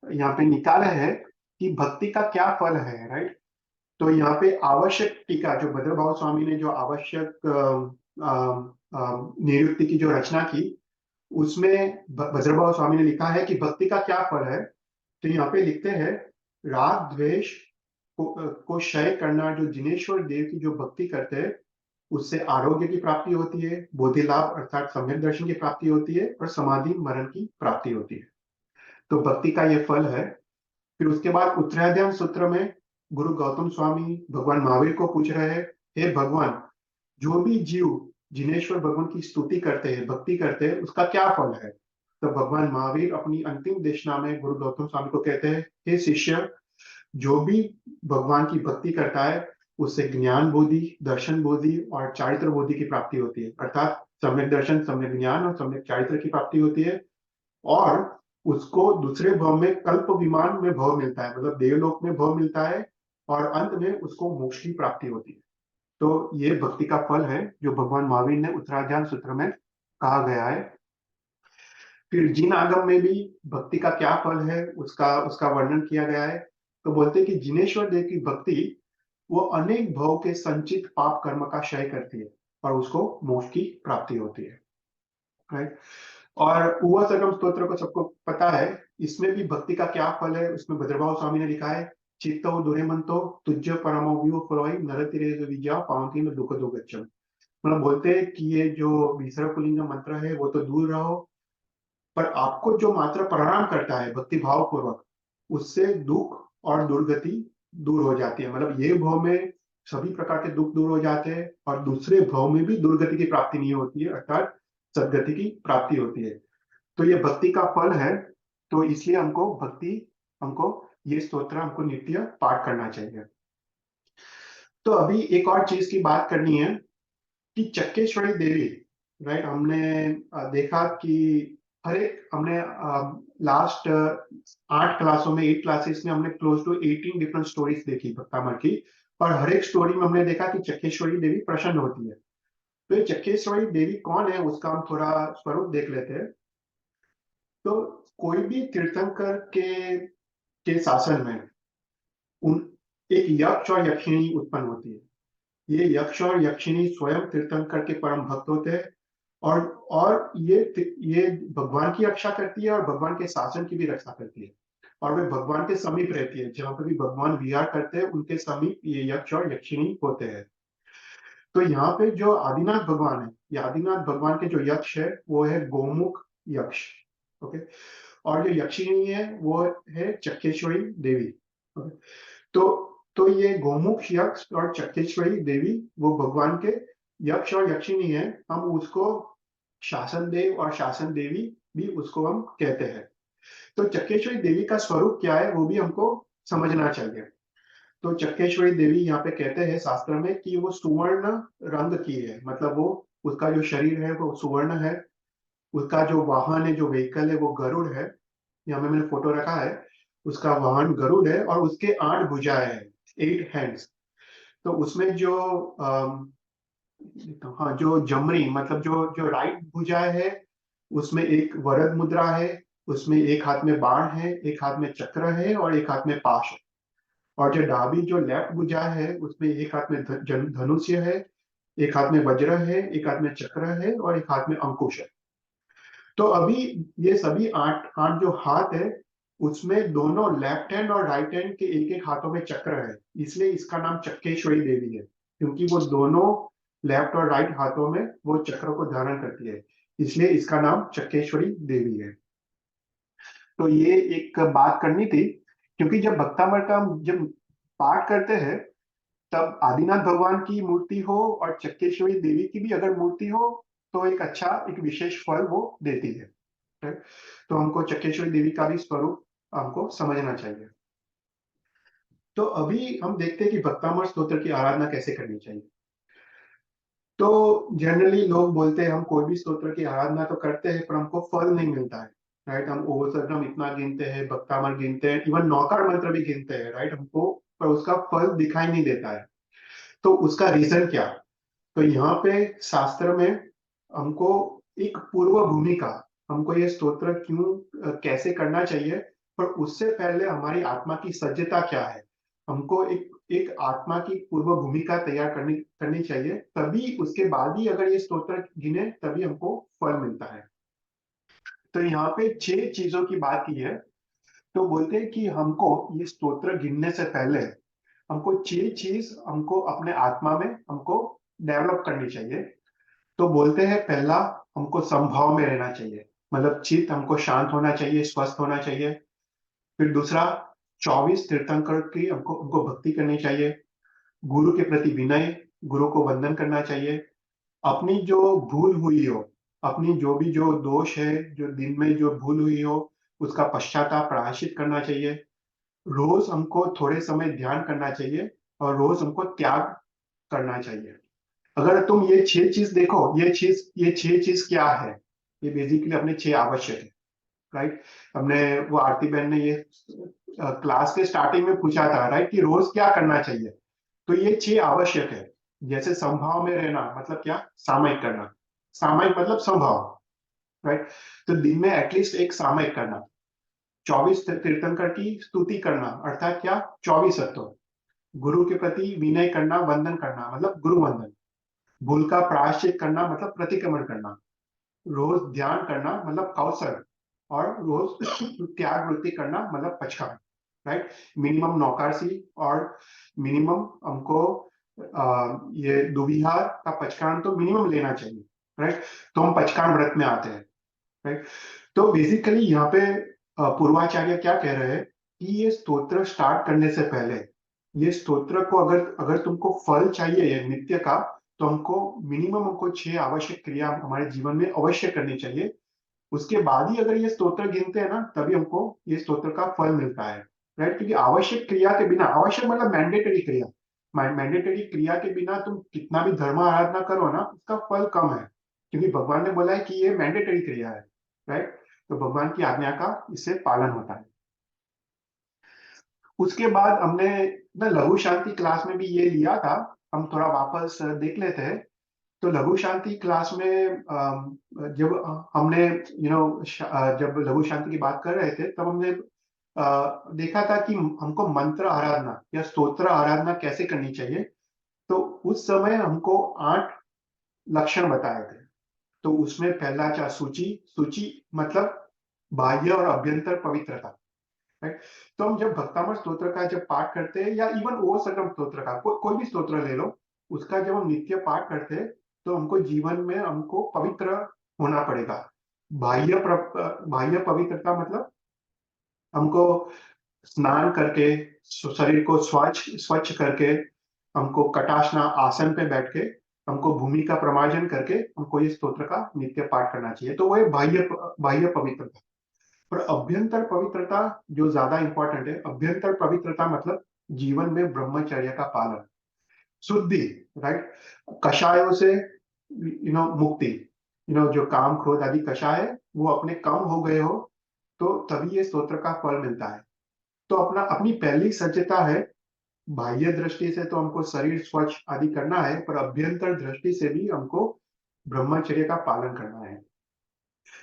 यहाँ पे निकाले हैं कि भक्ति का क्या फल है, राइट। तो यहाँ पे आवश्यक टीका जो भद्रभाव स्वामी ने जो आवश्यक निरुक्ति की जो रचना की, उसमें भद्रभाव स्वामी ने लिखा है कि भक्ति का क्या फल है। तो यहाँ पे लिखते हैं, राग द्वेष को क्षय करना, जो जिनेश्वर देव की जो भक्ति करते हैं उससे आरोग्य की प्राप्ति होती है, बोधि लाभ अर्थात सम्यक दर्शन की प्राप्ति होती है, और समाधि मरण की प्राप्ति होती है। तो भक्ति का ये फल है। फिर उसके बाद उत्तरायण सूत्र में गुरु गौतम स्वामी भगवान महावीर को पूछ रहे हैं, हे भगवान, जो भी जीव जिनेश्वर भगवान की स्तुति करते हैं, भक्ति करते हैं, उसका क्या फल है। तो भगवान महावीर अपनी अंतिम देशना में गुरु गौतम स्वामी को कहते हैं, हे शिष्य, जो भी भगवान की भक्ति करता है उससे ज्ञान बोधि, दर्शन बोधि और चारित्र बोधि की प्राप्ति होती है। अर्थात सम्यक दर्शन, सम्यक ज्ञान और सम्यक चारित्र की प्राप्ति होती है। और उसको दूसरे भव में कल्प विमान में भव मिलता है, मतलब देवलोक में भव मिलता है, और अंत में उसको मोक्ष की प्राप्ति होती है। तो ये भक्ति का फल है जो भगवान महावीर ने उत्तराध्यान सूत्र में कहा गया है। फिर जिन आगम में भी भक्ति का क्या फल है उसका उसका वर्णन किया गया है। तो बोलते हैं कि जिनेश्वर देव की भक्ति वो अनेक भव के संचित पाप कर्म का क्षय करती है और उसको मोक्ष की प्राप्ति होती है, राइट। और उवा सरगम स्तोत्र को सबको पता है, इसमें भी भक्ति का क्या फल है। उसमें भद्रभाव स्वामी ने लिखा है, चित्तो दुरेमंतो तुज्य परमो वियो फलोई नरतिरे विद्या पावती में दुख दो गच्छम। मतलब बोलते हैं कि ये जो विसर्ग पुलिंग मंत्र है वो तो दूर रहो, पर आपको जो मात्र प्रणाम करता है भक्ति भाव पूर्वक, उससे दुख और दुर्गति दूर हो जाती है। मतलब ये भव में सभी प्रकार के दुख दूर हो जाते हैं और दूसरे भव में भी दुर्गति की प्राप्ति नहीं होती है, अर्थात सदगति की प्राप्ति होती है। तो ये भक्ति का फल है। तो इसलिए हमको ये स्तोत्र हमको नित्य पाठ करना चाहिए। तो अभी एक और चीज की बात करनी है कि चक्केश्वरी देवी, राइट। हमने देखा कि हर एक हमने लास्ट 8 क्लासों में 8 क्लासेस में हमने क्लोज टू 18 डिफरेंट स्टोरीज देखी भक्तामर की। और हर एक स्टोरी में हमने देखा कि चक्केश्वरी देवी प्रसन्न होती है। तो ये चक्केश्वरी देवी कौन है उसका हम थोड़ा स्वरूप देख लेते हैं। तो कोई भी तीर्थंकर के शासन में उन एक यक्ष और यक्षिणी उत्पन्न होती है। ये यक्ष और यक्षिणी स्वयं तीर्थंकर के परम भक्त होते हैं, और ये भगवान की रक्षा करती है और भगवान के शासन की भी रक्षा करती है। और वे भगवान के समीप रहती है, जहां पर भी भगवान विहार करते हैं उनके समीप ये यक्ष और यक्षिणी होते हैं। तो यहाँ पे जो आदिनाथ भगवान है, ये आदिनाथ भगवान के जो यक्ष है वो है गोमुख यक्ष, ओके। और जो यक्षिणी है वो है चक्केश्वरी देवी, ओके। तो तो ये गोमुख यक्ष और चक्केश्वरी देवी वो भगवान के यक्ष और यक्षिणी है। हम उसको शासन देव और शासन देवी भी उसको हम कहते हैं। तो चक्केश्वरी देवी का स्वरूप क्या है वो भी हमको समझना चाहिए। तो चक्केश्वरी देवी यहाँ पे कहते हैं शास्त्र में कि वो सुवर्ण रंग की है, मतलब वो उसका जो शरीर है वो सुवर्ण है। उसका जो वाहन है, जो व्हीकल है वो गरुड़ है। यहाँ पे मैंने फोटो रखा है, उसका वाहन गरुड़ है और उसके 8 भुजाएं हैं, 8 हैंड्स। तो उसमें जो हाँ, जो जमरी मतलब जो जो राइट भुजा है उसमें एक वरद मुद्रा है, उसमें एक हाथ में बाण है, एक हाथ में चक्र है और एक हाथ में पाश है। और जो डाबी जो लेफ्ट भुजा है उसमें एक हाथ में धनुष्य है, एक हाथ में वज्र है, एक हाथ में चक्र है और एक हाथ में अंकुश है। तो अभी ये सभी आठ आठ जो हाथ है उसमें दोनों लेफ्ट हैंड और राइट हैंड के एक एक हाथों में चक्र है, इसलिए इसका नाम चक्रेश्वरी देवी है, क्योंकि वो दोनों लेफ्ट और राइट हाथों में वो चक्र को धारण करती है, इसलिए इसका नाम चक्रेश्वरी देवी है। तो ये एक बात करनी थी, क्योंकि जब भक्तामृत का जब पाठ करते हैं तब आदिनाथ भगवान की मूर्ति हो और चक्रेश्वरी देवी की भी अगर मूर्ति हो तो एक अच्छा एक विशेष फल वो देती है। तो हमको चक्रेश्वरी देवी का भी स्वरूप हमको समझना चाहिए। तो अभी हम देखते हैं कि भक्तामृत स्तोत्र की आराधना कैसे करनी चाहिए। तो जनरली लोग बोलते हैं हम कोई भी स्तोत्र की आराधना तो करते हैं पर हमको फल नहीं मिलता है, राइट। हम ओवसर्गम इतना गिनते हैं, भक्तामृत गिनते हैं, इवन नौकार मंत्र भी गिनते हैं, राइट, हमको पर उसका फल दिखाई नहीं देता है। तो उसका रीजन क्या? तो यहाँ पे शास्त्र में हमको एक पूर्व भूमिका, हमको ये स्तोत्र क्यों कैसे करना चाहिए, पर उससे पहले हमारी आत्मा की सज्जता क्या है, हमको एक एक आत्मा की पूर्व भूमिका तैयार करनी करनी चाहिए, तभी उसके बाद ही अगर ये स्तोत्र गिने तभी हमको फल मिलता है। तो यहाँ पे 6 चीजों की बात की है। तो बोलते हैं कि हमको ये स्तोत्र गिनने से पहले हमको 6 चीज हमको अपने आत्मा में हमको डेवलप करनी चाहिए। तो बोलते हैं पहला, हमको समभाव में रहना चाहिए, मतलब चित्त हमको शांत होना चाहिए, स्वस्थ होना चाहिए। फिर दूसरा, 24 तीर्थंकर की हमको हमको भक्ति करनी चाहिए। गुरु के प्रति विनय, गुरु को वंदन करना चाहिए। अपनी जो भूल हुई हो, अपनी जो भी जो दोष है, जो दिन में जो भूल हुई हो, उसका पश्चाताप प्रायश्चित करना चाहिए। रोज हमको थोड़े समय ध्यान करना चाहिए और रोज हमको त्याग करना चाहिए। अगर तुम ये 6 चीज देखो, ये 6 चीज क्या है, ये बेसिकली अपने 6 आवश्यक है, राइट। हमने वो आरती बहन ने ये क्लास के स्टार्टिंग में पूछा था, राइट, कि रोज क्या करना चाहिए। तो ये 6 आवश्यक है। जैसे समभाव में रहना मतलब क्या, सामयिक करना, सामयिक मतलब समभाव, राइट। तो दिन में एटलीस्ट एक सामयिक करना। 24 तीर्थंकर की स्तुति करना अर्थात क्या, 24 गुरु के प्रति विनय करना, वंदन करना मतलब गुरु वंदन। भूल का प्रायश्चित करना मतलब प्रतिक्रमण करना। रोज ध्यान करना मतलब कौशल। और रोज त्याग वृत्ति करना मतलब पचकान, राइट। मिनिमम नौकारसी और मिनिमम हमको ये दुविहार का पचकान तो मिनिमम लेना चाहिए, राइट। तो हम पचकान व्रत में आते हैं, राइट। तो बेसिकली यहाँ पे पूर्वाचार्य क्या कह रहे हैं कि ये स्तोत्र स्टार्ट करने से पहले, ये स्तोत्र को अगर अगर तुमको फल चाहिए ये नित्य का, तो हमको मिनिमम हमको 6 आवश्यक क्रिया हमारे जीवन में अवश्य करनी चाहिए। उसके बाद ही अगर ये स्तोत्र गिनते हैं ना तभी हमको ये स्तोत्र का फल मिलता है, राइट। क्योंकि आवश्यक क्रिया के बिना, आवश्यक मतलब मैंडेटरी क्रिया, मैंडेटरी क्रिया के बिना तुम कितना भी धर्म आराधना करो ना उसका फल कम है, क्योंकि भगवान ने बोला है कि ये मैंडेटरी क्रिया है, राइट। तो भगवान की आज्ञा का इससे पालन होता है। उसके बाद हमने ना लघु शांति क्लास में भी ये लिया था, हम थोड़ा वापस देख लेते हैं। तो लघु शांति क्लास में जब हमने जब लघु शांति की बात कर रहे थे तब हमने देखा था कि हमको मंत्र आराधना या स्तोत्र आराधना कैसे करनी चाहिए। तो उस समय हमको 8 लक्षण बताए थे। तो उसमें पहला क्या, सूची, सूची मतलब बाह्य और अभ्यंतर पवित्रता, राइट। तो हम जब भक्तामृत स्तोत्र का जब पाठ करते हैं या इवन ओम सकरम स्तोत्र का कोई भी स्तोत्र ले लो, उसका जब हम नित्य पाठ करते हैं तो हमको जीवन में हमको पवित्र होना पड़ेगा। बाह्य पवित्रता मतलब हमको स्नान करके शरीर को स्वच्छ स्वच्छ करके, हमको कटासना आसन पे बैठ के, हमको भूमि का प्रमार्जन करके हमको ये स्तोत्र का नित्य पाठ करना चाहिए। तो वो है बाह्य बाह्य पवित्रता। पर अभ्यंतर पवित्रता जो ज्यादा इंपॉर्टेंट है, अभ्यंतर पवित्रता मतलब जीवन में ब्रह्मचर्य का पालन, शुद्धि, राइट। कषायों से मुक्ति, जो काम क्रोध आदि कषाय है वो अपने कम हो गए हो तो तभी ये स्तोत्र का फल मिलता है। तो अपनी पहली सज्जता है, बाह्य दृष्टि से तो हमको शरीर स्वच्छ आदि करना है, पर अभ्यंतर दृष्टि से भी हमको ब्रह्मचर्य का पालन करना है।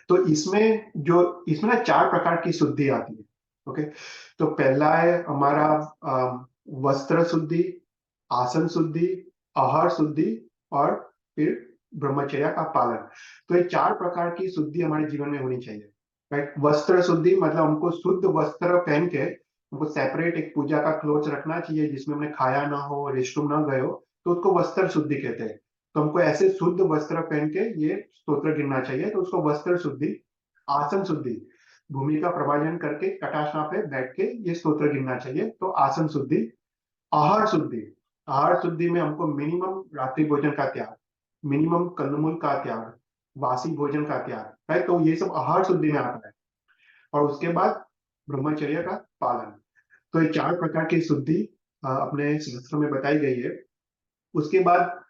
तो इसमें ना 4 प्रकार की शुद्धि आती है। ओके, तो पहला है हमारा वस्त्र शुद्धि, आसन शुद्धि, आहार शुद्धि और फिर ब्रह्मचर्य का पालन। तो ये 4 प्रकार की शुद्धि हमारे जीवन में होनी चाहिए, राइट। वस्त्र शुद्धि मतलब हमको शुद्ध वस्त्र पहन के हमको सेपरेट एक पूजा का क्लोथ रखना चाहिए जिसमें हमने खाया ना हो, रेस्टरूम ना गए हो, तो उसको वस्त्र शुद्धि कहते हैं। तो हमको ऐसे शुद्ध वस्त्र पहन के ये स्तोत्र गिनना चाहिए, तो उसको वस्त्र शुद्धि। आसन शुद्धि, भूमि का प्रवाजन करके कटाशना पे बैठ के ये स्तोत्र गिनना चाहिए, तो आसन शुद्धि। आहार शुद्धि, आहार शुद्धि में हमको मिनिमम रात्रि भोजन का त्याग, मिनिमम कंदमूल का त्याग, वासी भोजन का त्याग, है, तो ये सब आहार शुद्धि में आता है। और उसके बाद ब्रह्मचर्य का पालन। तो ये 4 प्रकार की शुद्धि अपने शास्त्रों में बताई गई है। उसके बाद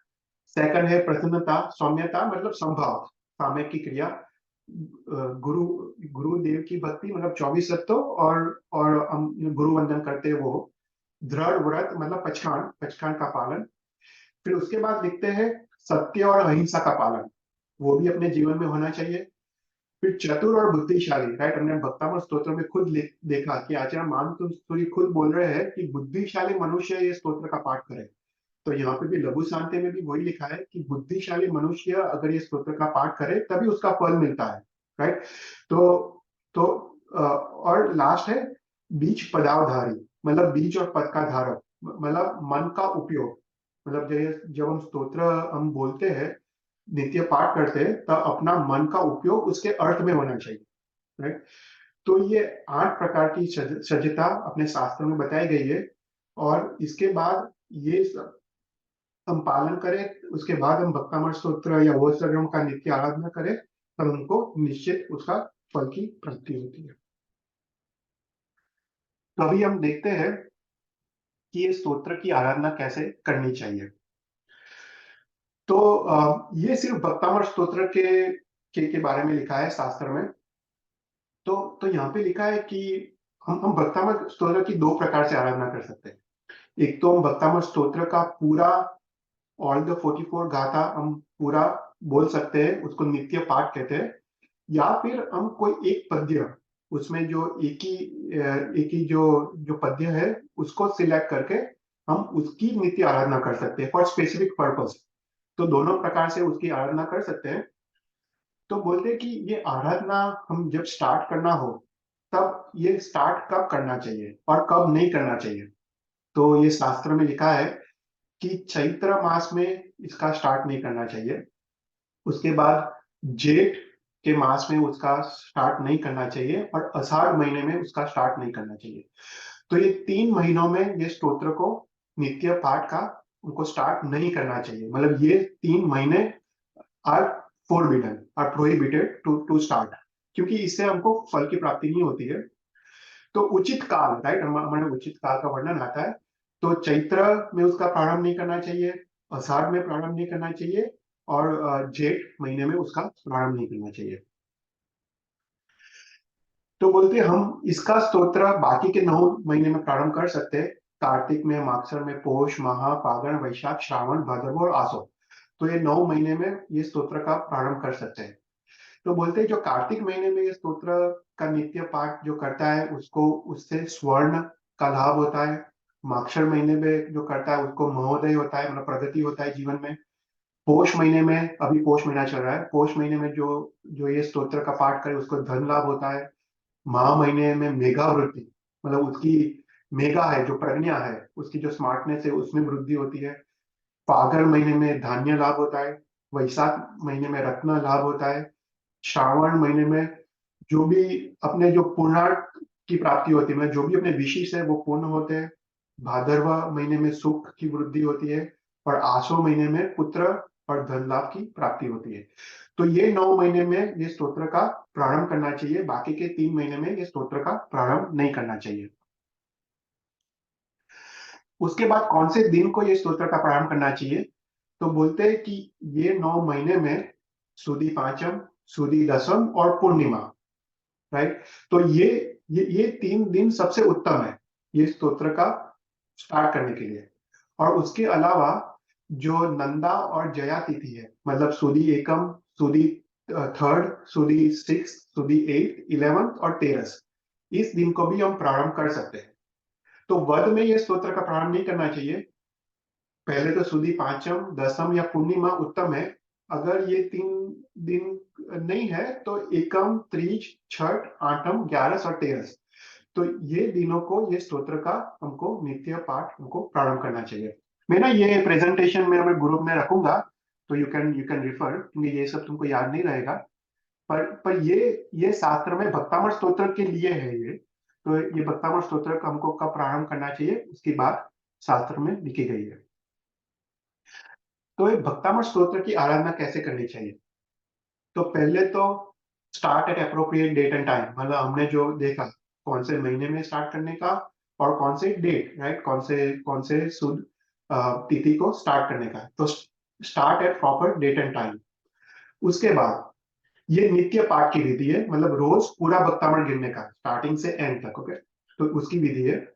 सेकंड है प्रसन्नता, सौम्यता मतलब संभाव, सामयिक की क्रिया, गुरु गुरुदेव की भक्ति मतलब 24 सत्तों, और हम गुरु वंदन करते हैं वो। दृढ़ व्रत मतलब पचखान, पचखान का पालन। फिर उसके बाद लिखते हैं सत्य और अहिंसा का पालन, वो भी अपने जीवन में होना चाहिए। फिर चतुर और बुद्धिशाली, राइट, हमने भक्तामृत स्तोत्र में खुद देखा कि आचार्य मानतुरी खुद बोल रहे हैं कि बुद्धिशाली मनुष्य ये स्तोत्र का पाठ करे। तो यहाँ पे भी लघु शांति में भी वही लिखा है कि बुद्धिशाली मनुष्य अगर ये स्तोत्र का पाठ करे तभी उसका फल मिलता है, राइट। तो और लास्ट है बीज पदावधारी, मतलब बीज और पद का धारक, मतलब मन का उपयोग। मतलब जब हम स्तोत्र हम बोलते हैं, नित्य पाठ करते हैं, तब अपना मन का उपयोग उसके अर्थ में होना चाहिए, राइट। तो ये 8 प्रकार की सज्जता अपने शास्त्रों में बताई गई है। और इसके बाद ये हम पालन करें, उसके बाद हम भक्तामृत स्तोत्र या वोत्सर्गम का नित्य आराधना करें, तब हमको निश्चित उसका फल की प्राप्ति होती है। तो अभी हम देखते हैं कि ये स्तोत्र की आराधना कैसे करनी चाहिए। तो ये सिर्फ भक्तामृत स्तोत्र के बारे में लिखा है शास्त्र में। तो यहाँ पे लिखा है कि हम भक्तामृत स्तोत्र की 2 प्रकार से आराधना कर सकते हैं। एक तो हम भक्तामृत स्तोत्र का पूरा ऑल द 44 गाथा हम पूरा बोल सकते हैं, उसको नित्य पाठ कहते हैं। या फिर हम कोई एक पद्य, उसमें जो एक ही जो पद्य है उसको सिलेक्ट करके हम उसकी नित्य आराधना कर सकते हैं फॉर स्पेसिफिक पर्पस। तो दोनों प्रकार से उसकी आराधना कर सकते हैं। तो बोलते हैं कि ये आराधना हम जब स्टार्ट करना हो, तब ये स्टार्ट कब करना चाहिए और कब नहीं करना चाहिए। तो ये शास्त्र में लिखा है कि चैत्र मास में इसका स्टार्ट नहीं करना चाहिए। उसके बाद जेठ के मास में उसका स्टार्ट नहीं करना चाहिए, और आषाढ़ महीने में उसका स्टार्ट नहीं करना चाहिए। तो ये 3 महीनों में ये स्तोत्र को नित्य पाठ का उनको स्टार्ट नहीं करना चाहिए। मतलब ये 3 महीने are forbidden, are prohibited to start, क्योंकि इससे हमको फल की प्राप्ति नहीं होती है। तो उचित काल, राइट, हमारे उचित काल का वर्णन आता है। तो चैत्र में उसका प्रारंभ नहीं करना चाहिए, आषाढ़ में प्रारंभ नहीं करना चाहिए, और जेठ महीने में उसका प्रारंभ नहीं करना चाहिए। तो बोलते हैं हम इसका स्तोत्र बाकी के 9 महीने में प्रारंभ कर सकते हैं। कार्तिक में, मागसर में, पोष, माह, फागुन, वैशाख, श्रावण, भादरवा और आसो। तो ये 9 महीने में ये स्तोत्र का प्रारंभ कर सकते हैं। तो बोलते हैं जो कार्तिक महीने में ये स्तोत्र का नित्य पाठ जो करता है उसको उससे स्वर्ण का लाभ होता है। माक्षर महीने में जो करता है उसको महोदय होता है, मतलब प्रगति होता है जीवन में। पोष महीने में, अभी पोष महीना चल रहा है, पोष महीने में जो जो ये स्तोत्र का पाठ करे उसको धन लाभ होता है। माह महीने में मेघा वृद्धि, मतलब उसकी मेघा है जो प्रज्ञा है, उसकी जो स्मार्टनेस है उसमें वृद्धि होती है। फागुन महीने में धान्य लाभ होता है। वैशाख महीने में रत्न लाभ होता है। श्रावण महीने में जो भी अपने जो पुण्यार्थ की प्राप्ति होती है, मतलब जो भी अपने विशेष है वो पूर्ण होते हैं। भादरवा महीने में सुख की वृद्धि होती है। और आसो महीने में पुत्र और धन लाभ की प्राप्ति होती है। तो ये 9 महीने में ये स्तोत्र का प्रारंभ करना चाहिए, बाकी के 3 महीने में ये स्तोत्र का प्रारंभ नहीं करना चाहिए। उसके बाद कौन से दिन को ये स्तोत्र का प्रारंभ करना चाहिए। तो बोलते हैं कि ये 9 महीने में सुदी पांचम, सुदी दसम और पूर्णिमा, राइट। तो ये 3 दिन सबसे उत्तम है ये स्तोत्र का स्टार्ट करने के लिए। और उसके अलावा जो नंदा और जया तिथि है, मतलब सुदी एकम, सुदी 3rd सुदी 6th सुदी 8th 11th और 13th, इस दिन को भी हम प्रारंभ कर सकते हैं। तो वध में ये स्तोत्र का प्रारंभ नहीं करना चाहिए। पहले तो सुदी पांचम, दसम या पूर्णिमा उत्तम है। अगर ये 3 दिन नहीं है तो एकम, त्रीज, छठ, आठम, 11 और 13, तो ये दिनों को ये स्तोत्र का हमको नित्य पाठ हमको प्रारंभ करना चाहिए। मैं ना ये प्रेजेंटेशन में मैं ग्रुप में रखूंगा, तो यू कैन रिफर, क्योंकि ये सब तुमको याद नहीं रहेगा। पर ये शास्त्र में भक्तामर स्तोत्र के लिए है ये। तो ये भक्तामर स्तोत्र का हमको कब प्रारंभ करना चाहिए, उसकी बात शास्त्र में लिखी गई है। तो ये भक्तामर स्तोत्र की आराधना कैसे करनी चाहिए? तो पहले तो start at appropriate date and time, मतलब हमने जो देखा कौन से महीने में स्टार्ट करने का और कौन से डेट, राइट, कौन से शुद्ध तिथि को स्टार्ट करने का। तो start at proper date and time. उसके बाद ये नित्य पाठ की विधि है, मतलब रोज पूरा भक्तामण गिनने का स्टार्टिंग से एंड तक। ओके, तो उसकी विधि है।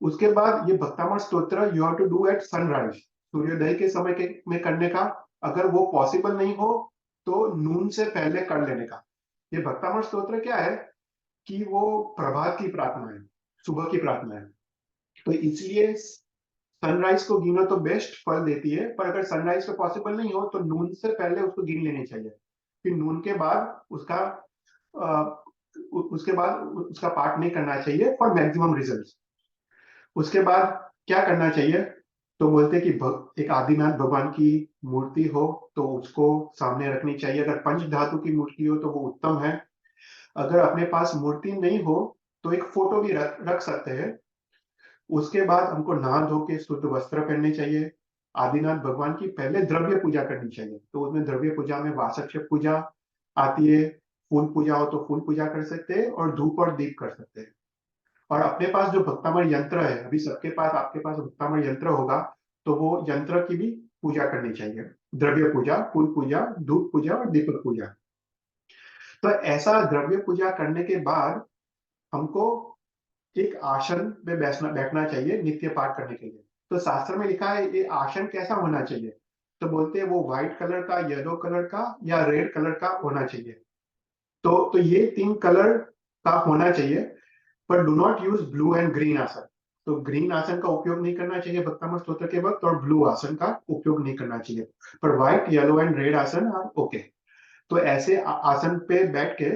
उसके बाद ये Bhaktamar Stotra you have to do at sunrise, सूर्योदय के समय में करने का। अगर वो पॉसिबल नहीं हो तो नून से पहले कर लेने का। ये भक्तामण स्तोत्र क्या है कि वो प्रभात की प्रार्थना है, सुबह की प्रार्थना है। तो इसलिए सनराइज को गिनो तो बेस्ट फल देती है, पर अगर सनराइज को पॉसिबल नहीं हो तो नून से पहले उसको गिन लेनी चाहिए। फिर नून के बाद उसका पाठ नहीं करना चाहिए फॉर मैक्सिमम रिजल्ट्स। उसके बाद क्या करना चाहिए? तो बोलते हैं कि एक आदिनाथ भगवान की मूर्ति हो तो उसको सामने रखनी चाहिए। अगर पंच धातु की मूर्ति हो तो वो उत्तम है। अगर अपने पास मूर्ति नहीं हो तो एक फोटो भी रख सकते हैं। उसके बाद हमको नहा धो के शुद्ध वस्त्र पहनने चाहिए। आदिनाथ भगवान की पहले द्रव्य पूजा करनी चाहिए। तो उसमें द्रव्य पूजा में वासक्ष पूजा आती है। फूल पूजा हो तो फूल पूजा कर सकते हैं और धूप और दीप कर सकते हैं। और अपने पास जो भक्तामय यंत्र है, अभी सबके पास, आपके पास भक्तामय यंत्र होगा, तो वो यंत्र की भी पूजा करनी चाहिए। द्रव्य पूजा, फूल पूजा, धूप पूजा और दीपक पूजा। तो ऐसा द्रव्य पूजा करने के बाद हमको एक आसन में बैठना चाहिए नित्य पाठ करने के लिए। तो शास्त्र में लिखा है ये आसन कैसा होना चाहिए? तो बोलते हैं वो व्हाइट कलर का, येलो कलर का या रेड कलर का होना चाहिए। तो ये 3 कलर का होना चाहिए। पर do not use blue and green आसन। तो ग्रीन आसन का उपयोग नहीं करना चाहिए भक्तामर स्तोत्र के वक्त, और ब्लू आसन का उपयोग नहीं करना चाहिए। पर व्हाइट, येलो एंड रेड आसन आर ओके। तो ऐसे आसन पे बैठ के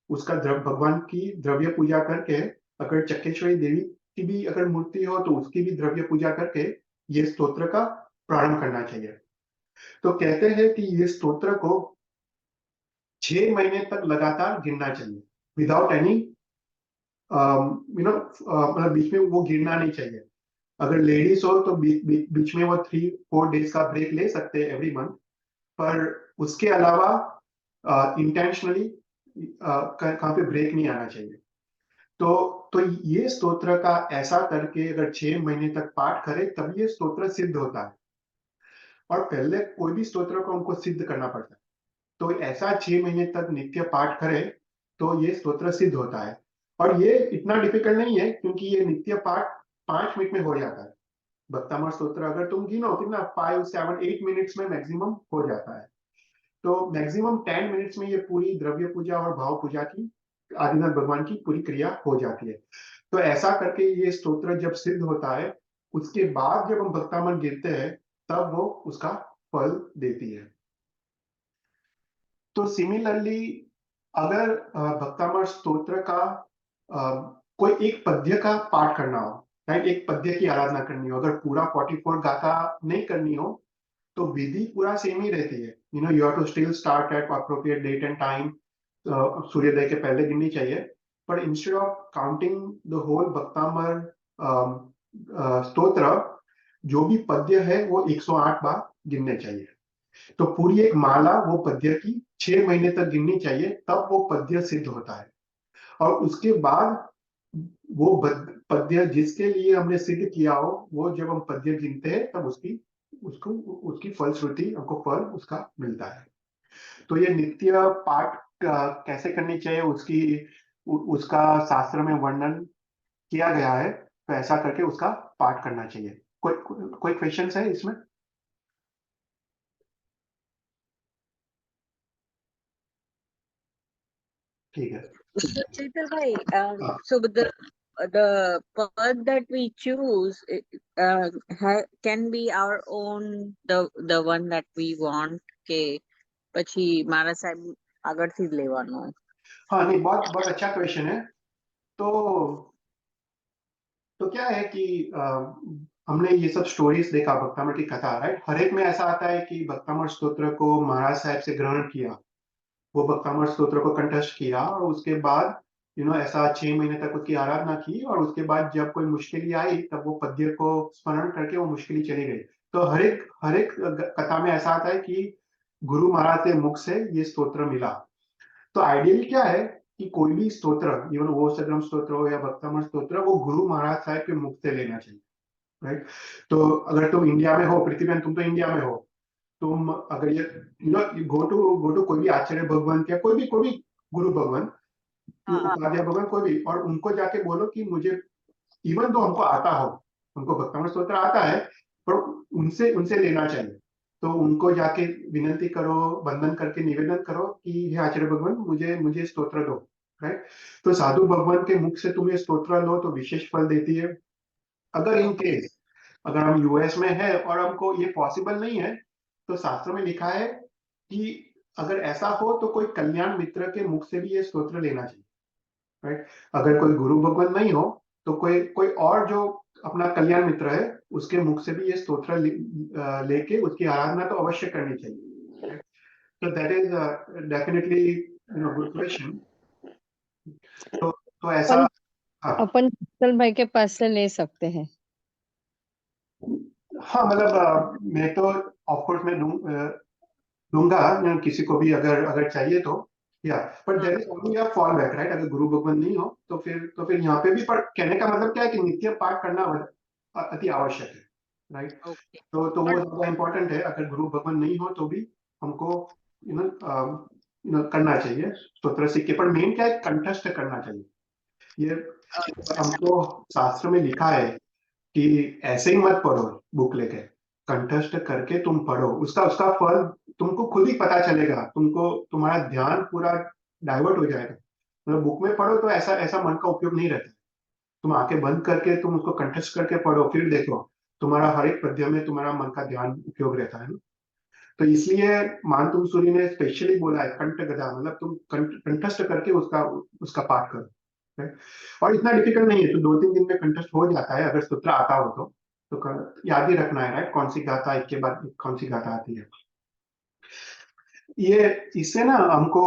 उसका भगवान की द्रव्य पूजा करके, अगर चक्रेश्वरी देवी की भी अगर मूर्ति हो तो उसकी भी द्रव्य पूजा करके ये स्तोत्र का प्रारंभ करना चाहिए। तो कहते हैं कि ये स्तोत्र को 6 महीने तक लगातार गिनना चाहिए, विदाउट एनी मतलब बीच में वो गिरना नहीं चाहिए। अगर लेडीज हो तो बीच में वो 3-4 डेज का ब्रेक ले सकते हैं एवरी मंथ। पर उसके अलावा इंटेंशनली कहाँ पे ब्रेक नहीं आना चाहिए। तो तो ये स्तोत्र का ऐसा करके अगर 6 महीने तक पाठ करे तब ये स्तोत्र सिद्ध होता है। और पहले कोई भी स्तोत्र को हमको सिद्ध करना पड़ता है। तो ऐसा 6 महीने तक नित्य पाठ करे तो ये स्तोत्र सिद्ध होता है। और ये इतना डिफिकल्ट नहीं है, क्योंकि ये नित्य पाठ 5 मिनट में हो जाता है। भक्तामर स्तोत्र अगर तुम गिनो कितना 5-7-8 मिनट्स में मैक्सिमम हो जाता है। तो मैक्सिमम 10 मिनट्स में ये पूरी द्रव्य पूजा और भाव पूजा की, आदिनाथ भगवान की पूरी क्रिया हो जाती है। तो ऐसा करके ये स्तोत्र जब सिद्ध होता है, उसके बाद जब हम भक्तामन गिरते हैं तब वो उसका फल देती है। तो सिमिलरली अगर भक्तामर स्तोत्र का कोई एक पद्य का पाठ करना हो, राइट, एक पद्य की आराधना करनी हो, अगर पूरा 44 गाथा नहीं करनी हो तो विधि पूरा सेम ही रहती है। You have to still start at appropriate date and time, सूर्योदय के पहले गिननी चाहिए। पर instead of counting the whole Bhaktamar Stotra, जो भी पद्य है वो 108 बार गिनने चाहिए। तो पूरी एक माला वो पद्य की 6 महीने तक गिननी चाहिए, तब वो पद्य सिद्ध होता है। और उसके बाद वो पद्य जिसके लिए हमने सिद्ध किया हो, वो जब हम पद्य गिनते हैं तब उसकी फलश्रुति, हमको फल उसका मिलता है। तो ये नित्य पाठ कैसे करनी चाहिए उसका शास्त्र में वर्णन किया गया है। तो ऐसा करके उसका पाठ करना चाहिए। कोई क्वेश्चन है इसमें? ठीक है। So, Chetal bhai, हाँ, so the path that we choose can be our own, the one that we want કે પછી મારા સાહેબ આગળથી જ લેવાનો. हाँ, नहीं, बहुत बहुत अच्छा क्वेश्चन है। तो क्या है कि हमने ये सब स्टोरीज देखा भक्तामर की कथा, राइट? हर एक में ऐसा आता है कि भक्तामर स्तोत्र को महाराज साहब से ग्रहण किया, वो भक्तामर स्तोत्र को कंठस्थ किया, और उसके बाद ऐसा 6 महीने तक उसकी आराधना की, और उसके बाद जब कोई मुश्किल आई तब वो पद्य को स्मरण करके वो मुश्किल चली गई। तो हर एक कथा में ऐसा आता है कि गुरु महाराज के मुख से ये स्तोत्र मिला। तो आइडियली क्या है कि कोई भी स्तोत्र, इवन वो सदरम स्तोत्र हो या भक्तामर स्तोत्र, वो गुरु महाराज साहब के मुख से लेना चाहिए, राइट? तो अगर तुम इंडिया में हो, पृथ्वी, तुम तो इंडिया में हो, तुम अगर ये गो टू कोई भी आचार्य भगवान या कोई भी गुरु भगवान, उपाध्याय भगवान, कोई भी, और उनको जाके बोलो कि मुझे, इवन तो हमको आता हो, हमको भक्तामर स्तोत्र आता है, पर उनसे उनसे लेना चाहिए। तो उनको जाके विनंती करो, वंदन करके निवेदन करो कि हे आचार्य भगवान, मुझे स्तोत्र दो, राइट? तो साधु भगवान के मुख से तुम ये स्तोत्र लो तो विशेष फल देती है। अगर इन केस अगर हम यूएस में है और हमको ये पॉसिबल नहीं है, तो शास्त्र में लिखा है कि अगर ऐसा हो तो कोई कल्याण मित्र के मुख से भी ये स्तोत्र लेना चाहिए, राइट? अगर कोई गुरु भगवान नहीं हो तो कोई कोई और जो अपना कल्याण मित्र है उसके मुख से भी ये स्तोत्र लेके उसकी आराधना तो अवश्य करनी चाहिए। तो that is definitely good question. तो ऐसा, हाँ अपन चेतल भाई के पास से ले सकते हैं। हाँ, मतलब मैं तो ऑफकोर्स मैं दूंगा किसी को भी अगर चाहिए तो, या but there is only a fall back, right? अगर गुरु भगवान नहीं हो तो फिर यहाँ पे भी, पर कहने का मतलब क्या है कि नित्य पाठ करना अति आवश्यक है, राइट? Okay. तो वो ज्यादा इम्पोर्टेंट है। अगर गुरु भगवान नहीं हो तो भी हमको करना चाहिए स्तोत्र सीख के, पर मेन क्या है, कंठस्थ करना चाहिए। ये हमको शास्त्र में लिखा है कि ऐसे ही मत पढ़ो बुक लेके, कंठस्थ करके तुम पढ़ो, उसका उसका फल तुमको खुद ही पता चलेगा, तुमको तुम्हारा ध्यान पूरा डाइवर्ट हो जाएगा। मतलब बुक में पढ़ो तो ऐसा ऐसा मन का उपयोग नहीं रहता। तुम आंखें बंद करके तुम उसको कंठस्थ करके पढ़ो, फिर देखो तुम्हारा हर एक पद्य में तुम्हारा मन का ध्यान उपयोग रहता है ना। तो इसलिए मानतुम सूरी ने स्पेशली बोला है कंठ गदा, मतलब तुम कंठस्थ करके उसका उसका पाठ करो, right? और इतना डिफिकल्ट नहीं है, तो 2-3 दिन में कंठस्थ हो जाता है अगर सूत्र आता हो तो याद ही रखना है, राइट? कौन सी गाथा एक के बाद कौन सी गाथा आती है। ये इससे ना हमको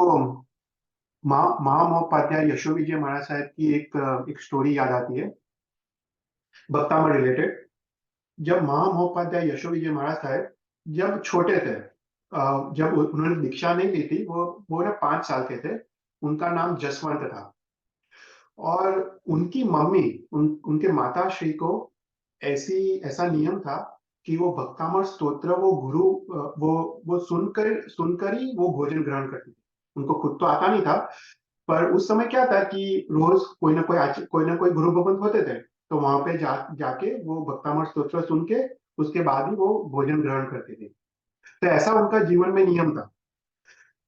महामहोपाध्याय यशो विजय महाराज साहब की एक स्टोरी याद आती है, भक्तामर रिलेटेड। जब महामहोपाध्याय यशो विजय महाराज साहब जब छोटे थे, जब उन्होंने दीक्षा नहीं ली थी, वो ना 5 साल के थे, उनका नाम जसवंत था। और उनकी मम्मी, उनके माता श्री को ऐसा नियम था कि वो भक्तामर स्तोत्र वो गुरु वो सुनकर ही वो भोजन ग्रहण करती थी। उनको खुद तो आता नहीं था, पर उस समय क्या था कि रोज कोई ना कोई गुरु भगवंत होते थे, तो वहां पे जाके वो भक्तामर स्तोत्र सुन के उसके बाद ही वो भोजन ग्रहण करती थी। तो ऐसा उनका जीवन में नियम था।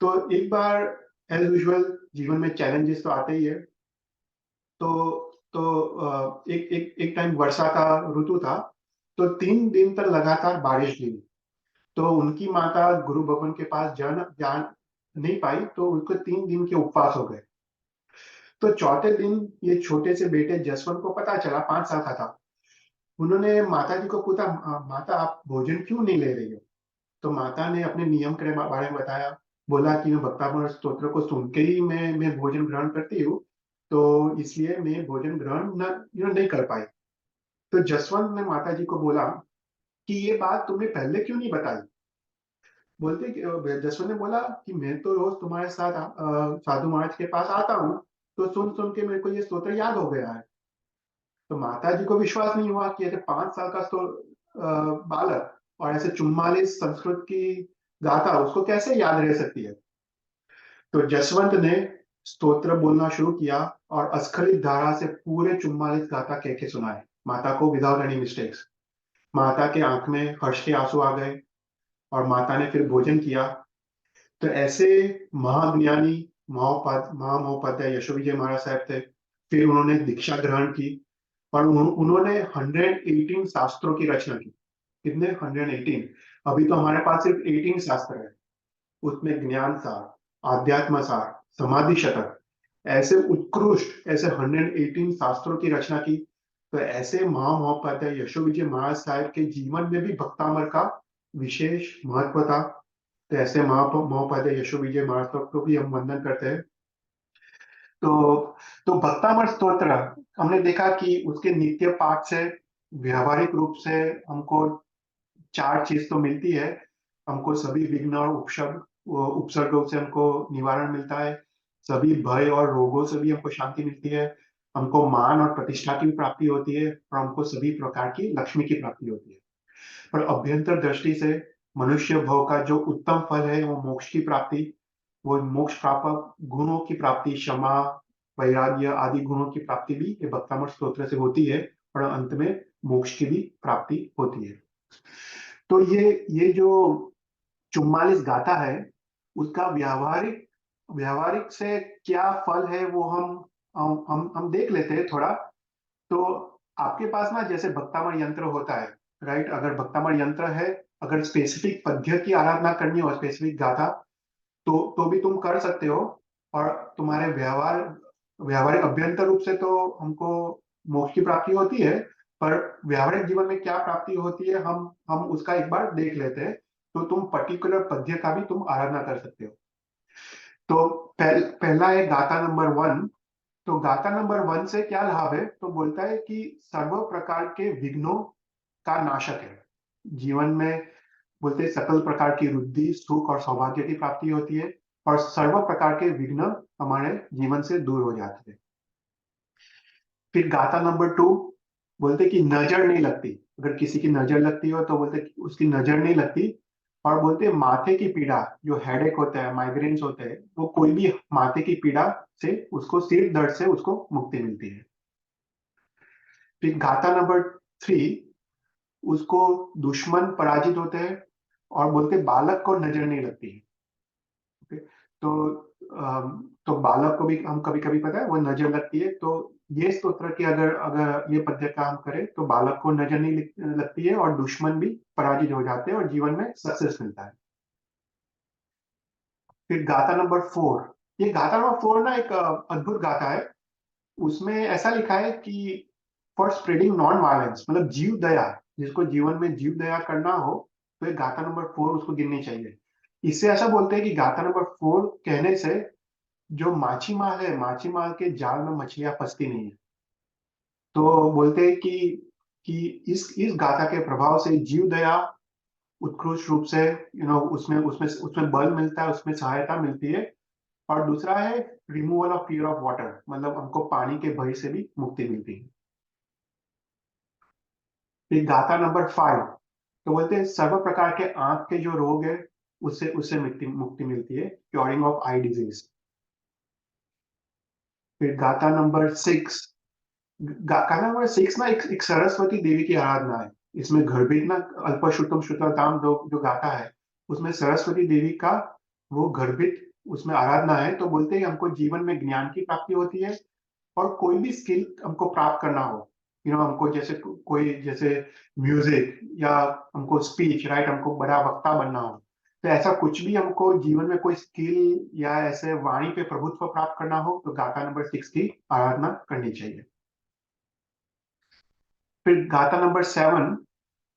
तो एक बार एज यूजुअल जीवन में चैलेंजेस तो आते ही है। एक टाइम वर्षा का ऋतु था, तो 3 दिन तक लगातार बारिश हुई। तो उनकी माता गुरु भवन के पास जा नहीं पाई, तो उनको 3 दिन के उपवास हो गए। तो चौथे दिन ये छोटे से बेटे जसवंत को पता चला, 5 साल का था। उन्होंने माता जी को पूछा, माता आप भोजन क्यों नहीं ले रही हो? तो माता ने अपने नियम के बारे में बताया, बोला कि मैं भक्तामर स्तोत्र को सुन के ही मैं भोजन ग्रहण करती हूँ, तो इसलिए मैं भोजन ग्रहण नहीं कर पाई। तो जसवंत ने माता जी को बोला कि ये बात तुमने पहले क्यों नहीं बताई? बोलते कि जसवंत ने बोला कि मैं तो रोज तुम्हारे साथ साधु महाराज के पास आता हूँ, तो सुन सुन के मेरे को ये स्तोत्र याद हो गया है। तो माता जी को विश्वास नहीं हुआ कि ऐसे 5 साल का बालक और ऐसे 44 संस्कृत की गाथा उसको कैसे याद रह सकती है। तो जसवंत ने स्तोत्र बोलना शुरू किया और अस्खलित धारा से पूरे 44 गाथा कह के सुनाए माता को, विदाउट एनी मिस्टेक्स। माता के आंख में हर्ष के आंसू आ गए और माता ने फिर भोजन किया। तो ऐसे महाज्ञानी महामहोपाध्याय यशो विजय महाराज साहब थे। फिर उन्होंने दीक्षा ग्रहण की और उन्होंने 118 शास्त्रों की रचना की। कितने? 118। अभी तो हमारे पास सिर्फ 18 शास्त्र है। उसमें ज्ञान सार, आध्यात्म सार, समाधि शतक, ऐसे उत्कृष्ट ऐसे 118 शास्त्रों की रचना की। तो ऐसे महामहोपाध्याय यशो विजय महाराज साहब के जीवन में भी भक्तामर का विशेष महत्व था। तो ऐसे महोपाध्याय यशो विजय महाराज साहब को भी हम वंदन करते हैं। तो भक्तामर स्तोत्र हमने देखा कि उसके नित्य पाठ से व्यावहारिक रूप से हमको 4 चीज तो मिलती है। हमको सभी विघ्न और उपसर्गों से हमको निवारण मिलता है। सभी भय और रोगों से भी हमको शांति मिलती है। हमको मान और प्रतिष्ठा की भी प्राप्ति होती है और हमको सभी प्रकार की लक्ष्मी की प्राप्ति होती है। पर अभ्यंतर दृष्टि से मनुष्य भव का जो उत्तम फल है वो मोक्ष की प्राप्ति, वो मोक्ष प्रापक गुणों की प्राप्ति, क्षमा, वैराग्य आदि गुणों की प्राप्ति भी ये भक्तामर स्तोत्र से होती है और अंत में मोक्ष की भी प्राप्ति होती है। तो ये जो 44 गाथा है उसका व्यावहारिक से क्या फल है वो हम देख लेते हैं थोड़ा। तो आपके पास ना जैसे भक्तामर यंत्र होता है, राइट? अगर भक्तामर यंत्र है, अगर स्पेसिफिक पद्य की आराधना करनी हो, स्पेसिफिक गाथा, तो भी तुम कर सकते हो। और तुम्हारे व्यावहारिक अभ्यंतर रूप से तो हमको मोक्ष की प्राप्ति होती है, पर व्यावहारिक जीवन में क्या प्राप्ति होती है हम उसका एक बार देख लेते हैं। तो तुम पर्टिकुलर पद्य का भी तुम आराधना कर सकते हो। तो पहला है गाथा नंबर 1। तो गाथा नंबर 1 से क्या लाभ है? तो बोलता है कि सर्व प्रकार के विघ्नों का नाशक है। जीवन में बोलते हैं सकल प्रकार की वृद्धि, सुख और सौभाग्य की प्राप्ति होती है और सर्व प्रकार के विघ्न हमारे जीवन से दूर हो जाते हैं। फिर गाथा नंबर 2 बोलते कि नजर नहीं लगती। अगर किसी की नजर लगती हो तो बोलते कि उसकी नजर नहीं लगती। और बोलते माथे की पीड़ा, जो हेडेक होता है, माइग्रेन्स होते हैं, वो कोई भी माथे की पीड़ा से उसको, सिर दर्द से उसको मुक्ति मिलती है। फिर गाथा नंबर 3, उसको दुश्मन पराजित होते हैं और बोलते बालक को नजर नहीं लगती। ओके, तो बालक को भी हम कभी कभी पता है वो नजर लगती है। तो ये स्तोत्र की अगर अगर ये पद्य का हम करें तो बालक को नजर नहीं लगती है और दुश्मन भी पराजित हो जाते हैं और जीवन में सक्सेस मिलता है। फिर गाथा नंबर 4, ये गाथा नंबर 4 ना एक अद्भुत गाथा है। उसमें ऐसा लिखा है कि फॉर स्प्रेडिंग नॉन वायलेंस, मतलब जीव दया, जिसको जीवन में जीव दया करना हो तो ये गाथा नंबर 4 उसको गिननी चाहिए। इससे ऐसा बोलते हैं कि गाथा नंबर 4 कहने से जो माछी मार है, माछी मार के जाल में मछलियां फंसती नहीं है। तो बोलते हैं कि इस गाथा के प्रभाव से जीव दया उत्कृष्ट रूप से उसमें उसमें उसमें बल मिलता है, उसमें सहायता मिलती है। और दूसरा है removal of fear of water, मतलब हमको पानी के भय से भी मुक्ति मिलती है। फिर गाथा नंबर 5, तो बोलते हैं सर्व प्रकार के आंख के जो रोग है उससे उससे मुक्ति मिलती है, क्योरिंग ऑफ आई डिजीज। फिर गाथा नंबर 6, गाथा नंबर 6 ना एक सरस्वती देवी की आराधना है। इसमें गर्भित ना अल्पशुतम शुतलताम जो गाथा है उसमें सरस्वती देवी का वो गर्भित उसमें आराधना है। तो बोलते हैं हमको जीवन में ज्ञान की प्राप्ति होती है और कोई भी स्किल हमको प्राप्त करना हो, हमको जैसे कोई जैसे म्यूजिक या हमको स्पीच, राइट, हमको बड़ा वक्ता बनना हो, तो ऐसा कुछ भी हमको जीवन में कोई स्किल या ऐसे वाणी पे प्रभुत्व प्राप्त करना हो तो गाथा नंबर 6 की आराधना करनी चाहिए। फिर गाथा नंबर 7,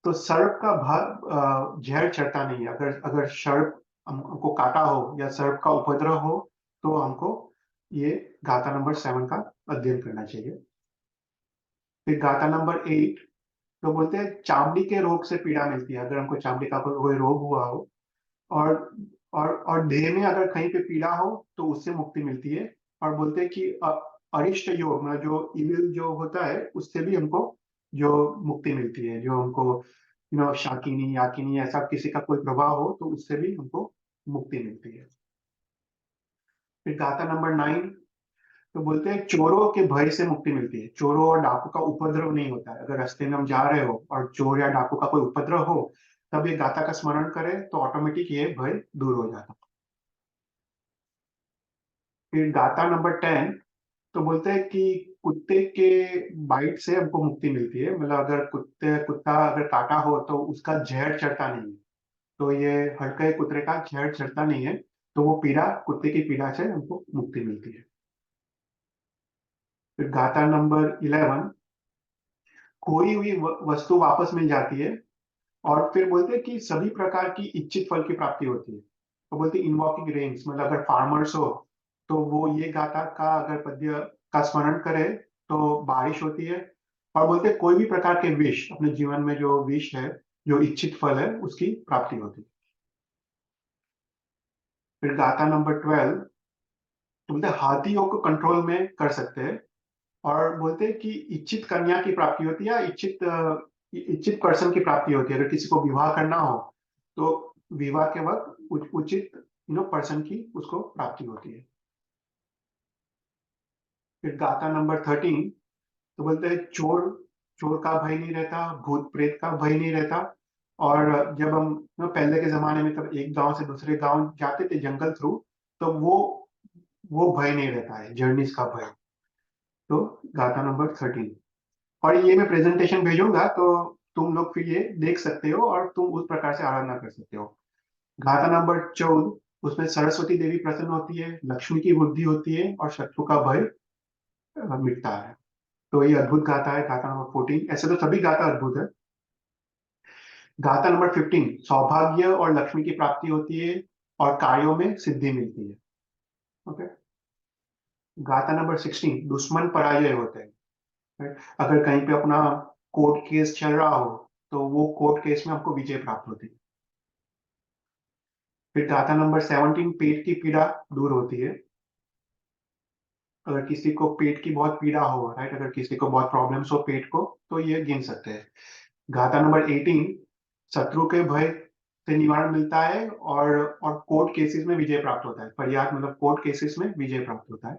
तो सर्प का भाग जहर चढ़ता नहीं है। अगर अगर सर्प हमको काटा हो या सर्प का उपद्रव हो तो हमको ये गाथा नंबर 7 का अध्ययन करना चाहिए। फिर गाथा नंबर 8, तो बोलते हैं चामड़ी के रोग से पीड़ा मिलती है। अगर हमको चामड़ी का कोई रोग हुआ हो और और देह में अगर कहीं पे पीड़ा हो तो उससे मुक्ति मिलती है। और बोलते हैं कि अरिष्ट योग, मतलब जो इविल जो होता है उससे भी हमको जो मुक्ति मिलती है। जो हमको शाकिनी याकिनी ऐसा किसी का कोई प्रभाव हो तो उससे भी हमको मुक्ति मिलती है। फिर गाथा नंबर 9, तो बोलते हैं चोरों के भय से मुक्ति मिलती है। चोरों और डाकू का उपद्रव नहीं होता है। अगर रास्ते में हम जा रहे हो और चोर या डाकू का कोई उपद्रव हो तब ये गाथा का स्मरण करें तो ऑटोमेटिक ये भय दूर हो जाता है। फिर गाथा नंबर 10, तो बोलते हैं कि कुत्ते के बाइट से हमको मुक्ति मिलती है, मतलब अगर कुत्ता अगर काटा हो तो उसका जहर चढ़ता नहीं है, तो ये हड़के कुत्ते का जहर चढ़ता नहीं है, तो वो पीड़ा, कुत्ते की पीड़ा से हमको मुक्ति मिलती है। फिर गाथा नंबर 11, खोई हुई वस्तु वापस मिल जाती है, और फिर बोलते हैं कि सभी प्रकार की इच्छित फल की प्राप्ति होती है। तो बोलते हैं इन्वॉकिंग रेन्स, मतलब अगर फार्मर्स हो तो वो ये गाथा का अगर पद्य का स्मरण करे तो बारिश होती है। और बोलते हैं कोई भी प्रकार के विश, अपने जीवन में जो विश है, जो इच्छित फल है, उसकी प्राप्ति होती है। फिर गाथा नंबर 12, तो बोलते हैं हाथियों को कंट्रोल में कर सकते हैं, और बोलते हैं कि इच्छित कन्या की प्राप्ति होती है, या इच्छित पर्सन की प्राप्ति होती है। अगर किसी को विवाह करना हो तो विवाह के वक्त उचित पर्सन की उसको प्राप्ति होती है। फिर गाथा नंबर 13, तो बोलते हैं चोर चोर का भय नहीं रहता, भूत प्रेत का भय नहीं रहता। और जब हम पहले के जमाने में तब एक गांव से दूसरे गांव जाते थे जंगल थ्रू, तो वो भय नहीं रहता है, जर्नीज का भय। तो गाथा नंबर 13, और ये मैं प्रेजेंटेशन भेजूंगा, तो तुम लोग फिर ये देख सकते हो और तुम उस प्रकार से आराधना कर सकते हो। गाथा नंबर 14, उसमें सरस्वती देवी प्रसन्न होती है, लक्ष्मी की वृद्धि होती है, और शत्रु का भय मिटता है। तो ये अद्भुत गाथा है, गाथा नंबर 14। ऐसे तो सभी गाथा अद्भुत है। गाथा नंबर 15, सौभाग्य और लक्ष्मी की प्राप्ति होती है, और कार्यों में सिद्धि मिलती है। ओके। गाथा नंबर 16, दुश्मन पराजय होते हैं। Right? अगर कहीं पे अपना कोर्ट केस चल रहा हो तो वो कोर्ट केस में हमको विजय प्राप्त होती है। फिर गाथा नंबर 17, पेट की पीड़ा दूर होती है। अगर किसी को पेट की बहुत पीड़ा हो, राइट, अगर किसी को बहुत प्रॉब्लम्स हो पेट को, तो ये गिन सकते हैं। गाथा नंबर 18, शत्रु के भय से निवारण मिलता है, और कोर्ट केसेस में विजय प्राप्त होता है। फरियाद मतलब कोर्ट केसेस में विजय प्राप्त होता है।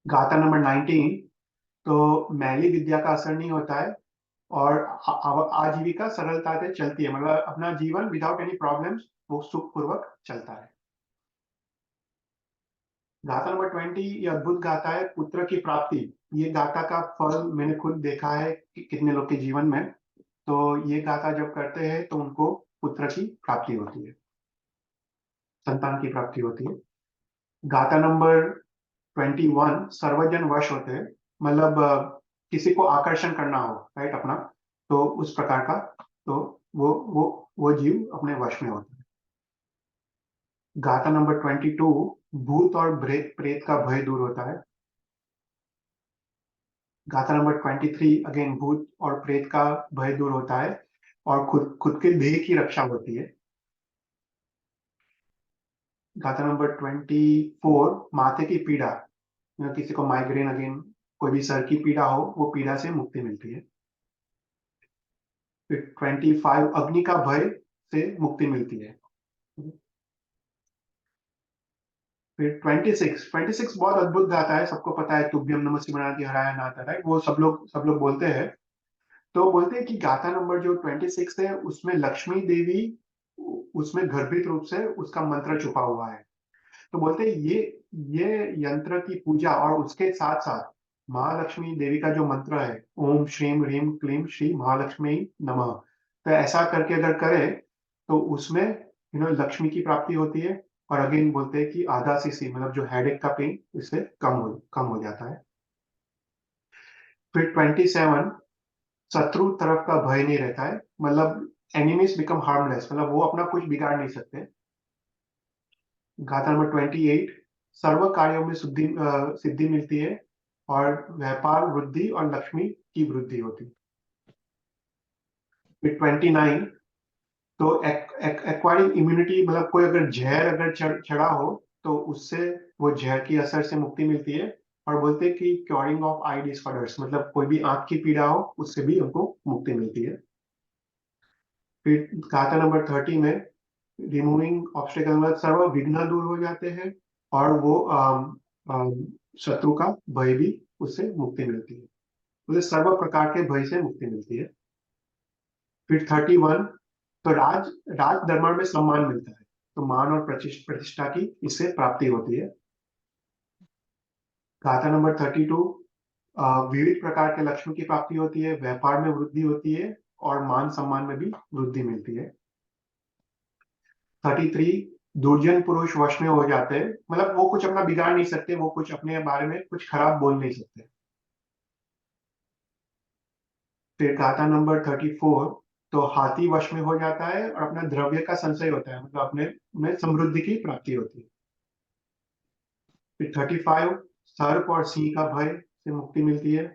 गाथा नंबर 19, तो मैली विद्या का असर नहीं होता है, और आजीविका सरलता से चलती है, मतलब अपना जीवन विदाउट एनी प्रॉब्लम्स वो सुखपूर्वक चलता है। गाथा नंबर 20, ये अद्भुत गाथा है, पुत्र की प्राप्ति। ये गाथा का फल मैंने खुद देखा है कि कितने लोग के जीवन में। तो ये गाथा जब करते हैं तो उनको पुत्र की प्राप्ति होती है, संतान की प्राप्ति होती है। गाथा नंबर 21, सर्वजन वश होते हैं, मतलब किसी को आकर्षण करना हो, राइट, अपना, तो उस प्रकार का, तो वो जीव अपने वश में होता है। गाथा नंबर 22, भूत और प्रेत का भय दूर होता है। गाथा नंबर 23, अगेन भूत और प्रेत का भय दूर होता है, और खुद खुद के देह की रक्षा होती है। गाथा नंबर 24, माथे की पीड़ा, किसी को माइग्रेन, अगेन कोई भी सर की पीड़ा हो, वो पीड़ा से मुक्ति मिलती है। फिर 25, अग्नि का भय से मुक्ति मिलती है। फिर 26 बहुत अद्भुत गाथा है, सबको पता है, तुभ्यम नमः शिवाय हराय नाथ, राइट, वो सब लोग बोलते हैं। तो बोलते हैं कि गाथा नंबर जो 26 है उसमें लक्ष्मी देवी उसमें गर्भित रूप से उसका मंत्र छुपा हुआ है। तो बोलते हैं ये यंत्र की पूजा, और उसके साथ साथ महालक्ष्मी देवी का जो मंत्र है, ओम श्रीम ह्रीम क्लीम श्री महालक्ष्मी नमः, तो ऐसा करके अगर करे तो उसमें लक्ष्मी की प्राप्ति होती है। और अगेन बोलते हैं कि आधा सीसी, मतलब जो हेडेक का पेन, इससे कम हो जाता है। फिर 27, शत्रु तरफ का भय नहीं रहता है, मतलब एनिमीज बिकम हार्मलेस, मतलब वो अपना कुछ बिगाड़ नहीं सकते। गाथा नंबर 28, सर्व कार्यों में सिद्धि मिलती है, और व्यापार वृद्धि और लक्ष्मी की वृद्धि होती है। फिर 29, तो एक्वायरिंग इम्यूनिटी, मतलब कोई अगर जहर अगर चढ़ा हो तो उससे वो जहर की असर से मुक्ति मिलती है। और बोलते हैं कि क्योरिंग ऑफ आई डिसऑर्डर्स, मतलब कोई भी आंख की पीड़ा हो उससे भी हमको मुक्ति मिलती है। फिर गाथा नंबर 30 में रिमूविंग ऑब्स्टेकल, मतलब सर्व विघ्न दूर हो जाते हैं, और वो शत्रु का भय भी, उससे मुक्ति मिलती है, उसे सर्व प्रकार के भय से मुक्ति मिलती है। फिर 31, तो राज राज दरबार में सम्मान मिलता है। तो मान और प्रतिष्ठा की इससे प्राप्ति होती है। गाथा नंबर 32, विविध प्रकार के लक्ष्यों की प्राप्ति होती है, व्यापार में वृद्धि होती है और मान सम्मान में भी वृद्धि मिलती है। 33, दुर्जन पुरुष वश में हो जाते हैं, मतलब वो कुछ अपना बिगाड़ नहीं सकते, वो कुछ अपने बारे में कुछ खराब बोल नहीं सकते। फिर गाथा नंबर 34, तो हाथी वश में हो जाता है और अपना द्रव्य का संचय होता है, मतलब अपने में समृद्धि की प्राप्ति होती है। फिर 35, सर्प और सिंह का भय से मुक्ति मिलती है।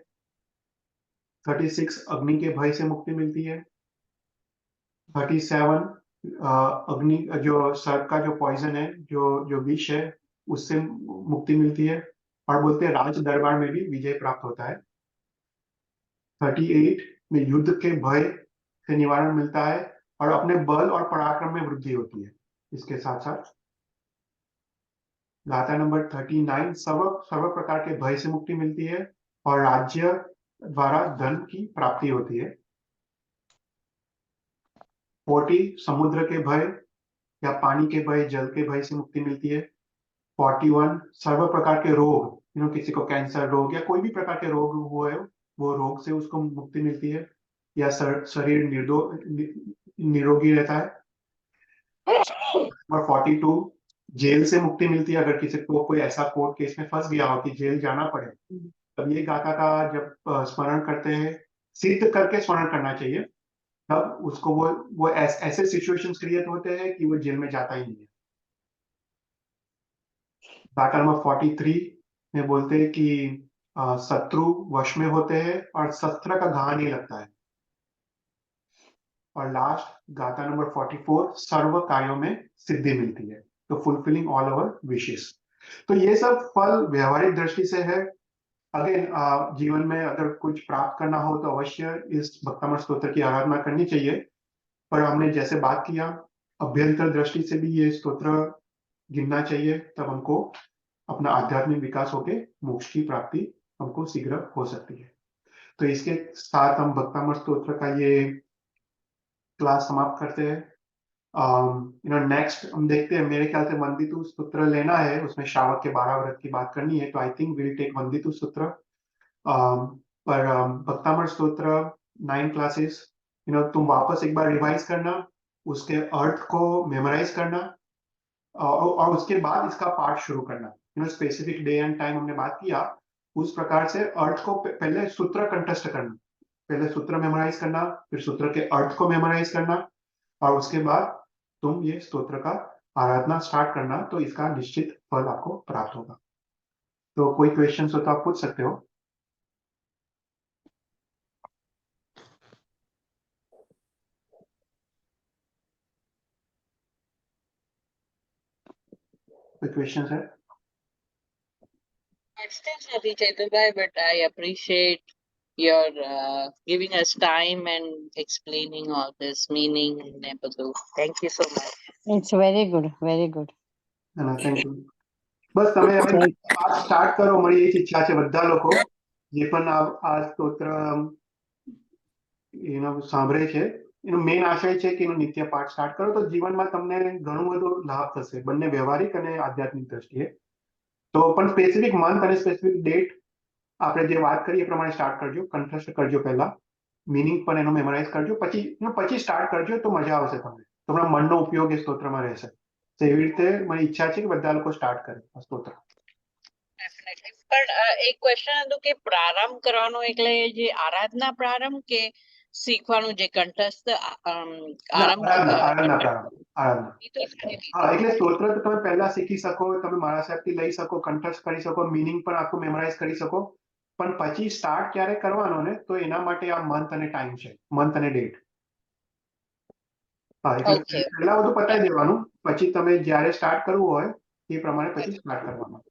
36, अग्नि के भय से मुक्ति मिलती है। 37, अग्नि जो सर्प का जो पॉइजन है, जो विष है, उससे मुक्ति मिलती है और बोलते हैं राज दरबार में भी विजय प्राप्त होता है। 38 में युद्ध के भय से निवारण मिलता है और अपने बल और पराक्रम में वृद्धि होती है। इसके साथ साथ गाथा नंबर 39, सर्व प्रकार के भय से मुक्ति मिलती है और राज्य द्वारा धन की प्राप्ति होती है। 40, समुद्र के भय या पानी के भय, जल के भय से मुक्ति मिलती है। 41, सर्व प्रकार के रोग, किसी को कैंसर रोग या कोई भी प्रकार के रोग हुए हो, वो रोग से उसको मुक्ति मिलती है या शरीर निरोगी रहता है। और 42, जेल से मुक्ति मिलती है, अगर किसी को कोई ऐसा कोर्ट केस में फंस गया हो कि जेल जाना पड़े, तब ये गाथा का जब स्मरण करते हैं, सिद्ध करके स्मरण करना चाहिए, तब उसको वो ऐसे सिचुएशंस क्रिएट होते हैं कि वो जेल में जाता ही नहीं है। गाथा नंबर 43 में बोलते हैं कि शत्रु वश में होते हैं और शस्त्र का घा नहीं लगता है। और लास्ट गाथा नंबर 44, सर्व कार्यों में सिद्धि मिलती है, तो फुलफिलिंग ऑल अवर विशेस। तो ये सब फल व्यवहारिक दृष्टि से है। अगेन जीवन में अगर कुछ प्राप्त करना हो तो अवश्य इस भक्तामृत स्तोत्र की आराधना करनी चाहिए। पर हमने जैसे बात किया, अभ्यंतर दृष्टि से भी ये स्तोत्र गिनना चाहिए, तब हमको अपना आध्यात्मिक विकास होके मोक्ष की प्राप्ति हमको शीघ्र हो सकती है। तो इसके साथ हम भक्तामृत स्तोत्र का ये क्लास समाप्त करते हैं। नेक्स्ट हम देखते हैं, मेरे ख्याल से वंदितु सूत्र लेना है, उसमें श्रावक के 12 व्रत की बात करनी है, तो आई थिंक विल टेक वंदितु सूत्र। पर भक्तामृत स्तोत्र 9 क्लासेस, तुम वापस एक बार रिवाइज करना, उसके अर्थ को मेमोराइज करना और उसके बाद इसका पाठ शुरू करना। स्पेसिफिक डे एंड टाइम हमने बात किया, उस प्रकार से अर्थ को पहले सूत्र कंठस्थ करना, पहले सूत्र मेमोराइज करना, फिर सूत्र के अर्थ को मेमोराइज करना और उसके बाद तुम ये स्तोत्र का आराधना स्टार्ट करना, तो इसका निश्चित फल आपको प्राप्त होगा। तो कोई क्वेश्चन हो तो आप पूछ सकते हो। कोई क्वेश्चन है? Questions, Adi Chaitanya, but I appreciate your giving us time and explaining all this meaning in Nepadu. Thank you so much. It's very good, very good. Thank you. બસ તમે હવે પાઠ સ્ટાર્ટ કરો, મારી એ જ ઈચ્છા છે બધા લોકો જે પણ આ સ્તોત્ર સાંભળે છે, એનો મેઇન આશય છે કે એનો નિત્ય પાઠ સ્ટાર્ટ કરો, તો જીવનમાં તમને ઘણું બધું લાભ થશે, બંને વ્યવહારિક અને આધ્યાત્મિક દ્રષ્ટિએ. તો પણ સ્પેસિફિક મંથ અને સ્પેસિફિક ડેટ આપણે જે વાત કરી એ પ્રમાણે સ્ટાર્ટ કરજો, કંઠસ્થ કરજો પહેલા, મીનિંગ પણ એનો મેમોરાઇઝ કરજો, પછી સ્ટાર્ટ કરજો તો મજા આવશે તમને, તમારા મનનો ઉપયોગ એ સ્તોત્રમાં રહેશે. તો એવી રીતે મારી ઈચ્છા છે કે બધા લોકો સ્ટાર્ટ કરે આ સ્તોત્ર. Definitely. પણ એક ક્વેશ્ચન હતું કે પ્રારંભ કરવાનો એટલે જે આરાધના પ્રારંભ કે શીખવાનું જે કંઠસ્થ આરંભ આરાધના હા, એટલે સ્તોત્ર તો તમે પહેલા શીખી શકો, તમે મારા સાહેબથી લઈ શકો, કંઠસ્થ કરી શકો, મીનિંગ પણ આખું મેમોરાઇઝ કરી શકો, પણ પછી સ્ટાર્ટ ક્યારે કરવાનો ને, તો એના માટે આ મંથ અને ટાઈમ છે, મંથ અને ડેટ. હા, એટલે પહેલા બધું પતાવી દેવાનું, પછી તમે જ્યારે સ્ટાર્ટ કરવું હોય એ પ્રમાણે પછી સ્ટાર્ટ કરવાનું.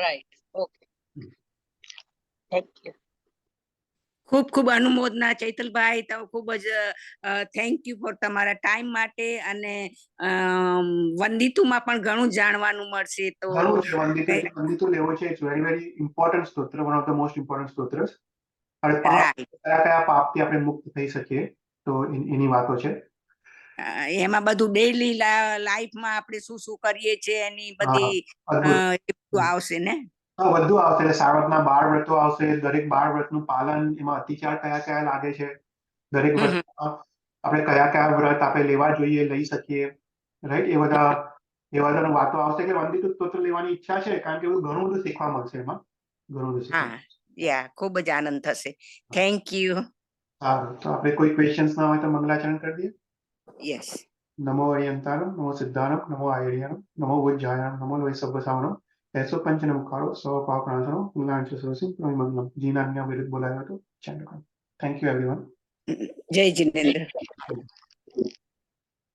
Right, okay, thank you. ખૂબ ખૂબ અનુમોદના ચૈતલભાઈ, તો ખૂબ જ થેન્ક યુ ફોર તમારા ટાઈમ માટે, અને વંદિતુમાં પણ ઘણું જાણવાનું મળશે. તો ઘણું છે વંદિતુ લેવો છે, it's very very important stotra, one of the most important stotras. અને કયા કયા પાપથી આપણે મુક્ત થઈ શકીએ, તો એની વાતો છે. એમાં બધું ડેઈલી લાઈફમાં આપણે શું શું કરીએ છીએ એની બધી અદ્ભુત. એ બધું આવશે ને. હા, બધું આવશે. એટલે શ્રાવણના 12 વ્રતો આવશે. દરેક 12 વ્રતનું પાલન, એમાં અતિચાર કયા કયા લાગે છે, દરેક હમ હમ. વ્રતમાં આપણે કયા કયા વ્રત આપણે લેવા જોઈએ, લઈ શકીએ, રાઈટ? એ બધાની વાતો આવશે. એટલે વંદિત સ્તોત્ર લેવાની ઈચ્છા છે, કારણ કે એવું ઘણું બધું શીખવા મળશે એમાં, ઘણું બધું શીખવા. યા ખૂબ જ આનંદ થશે. Thank you. સારું, તો આપણે કોઈ ક્વેશ્ચન્સ ના હોય તો મંગલાચરણ કરી દઈએ. યસ. નમો અરિયંતાણમ, નમો સિદ્ધાણમ, નમો આયર્યાણમ, નમો વૈજ્ઞાનમ, નમો વૈસવ્યસાવણમ, એસો પંચનમુખારો સવ પાપનાશનો પુલ્લાંચ સોસિમ મંગલમ. જીનાન્ય વિરુદ્ધ બોલાયો હતો. Thank you everyone. જય જિનેન્દ્ર.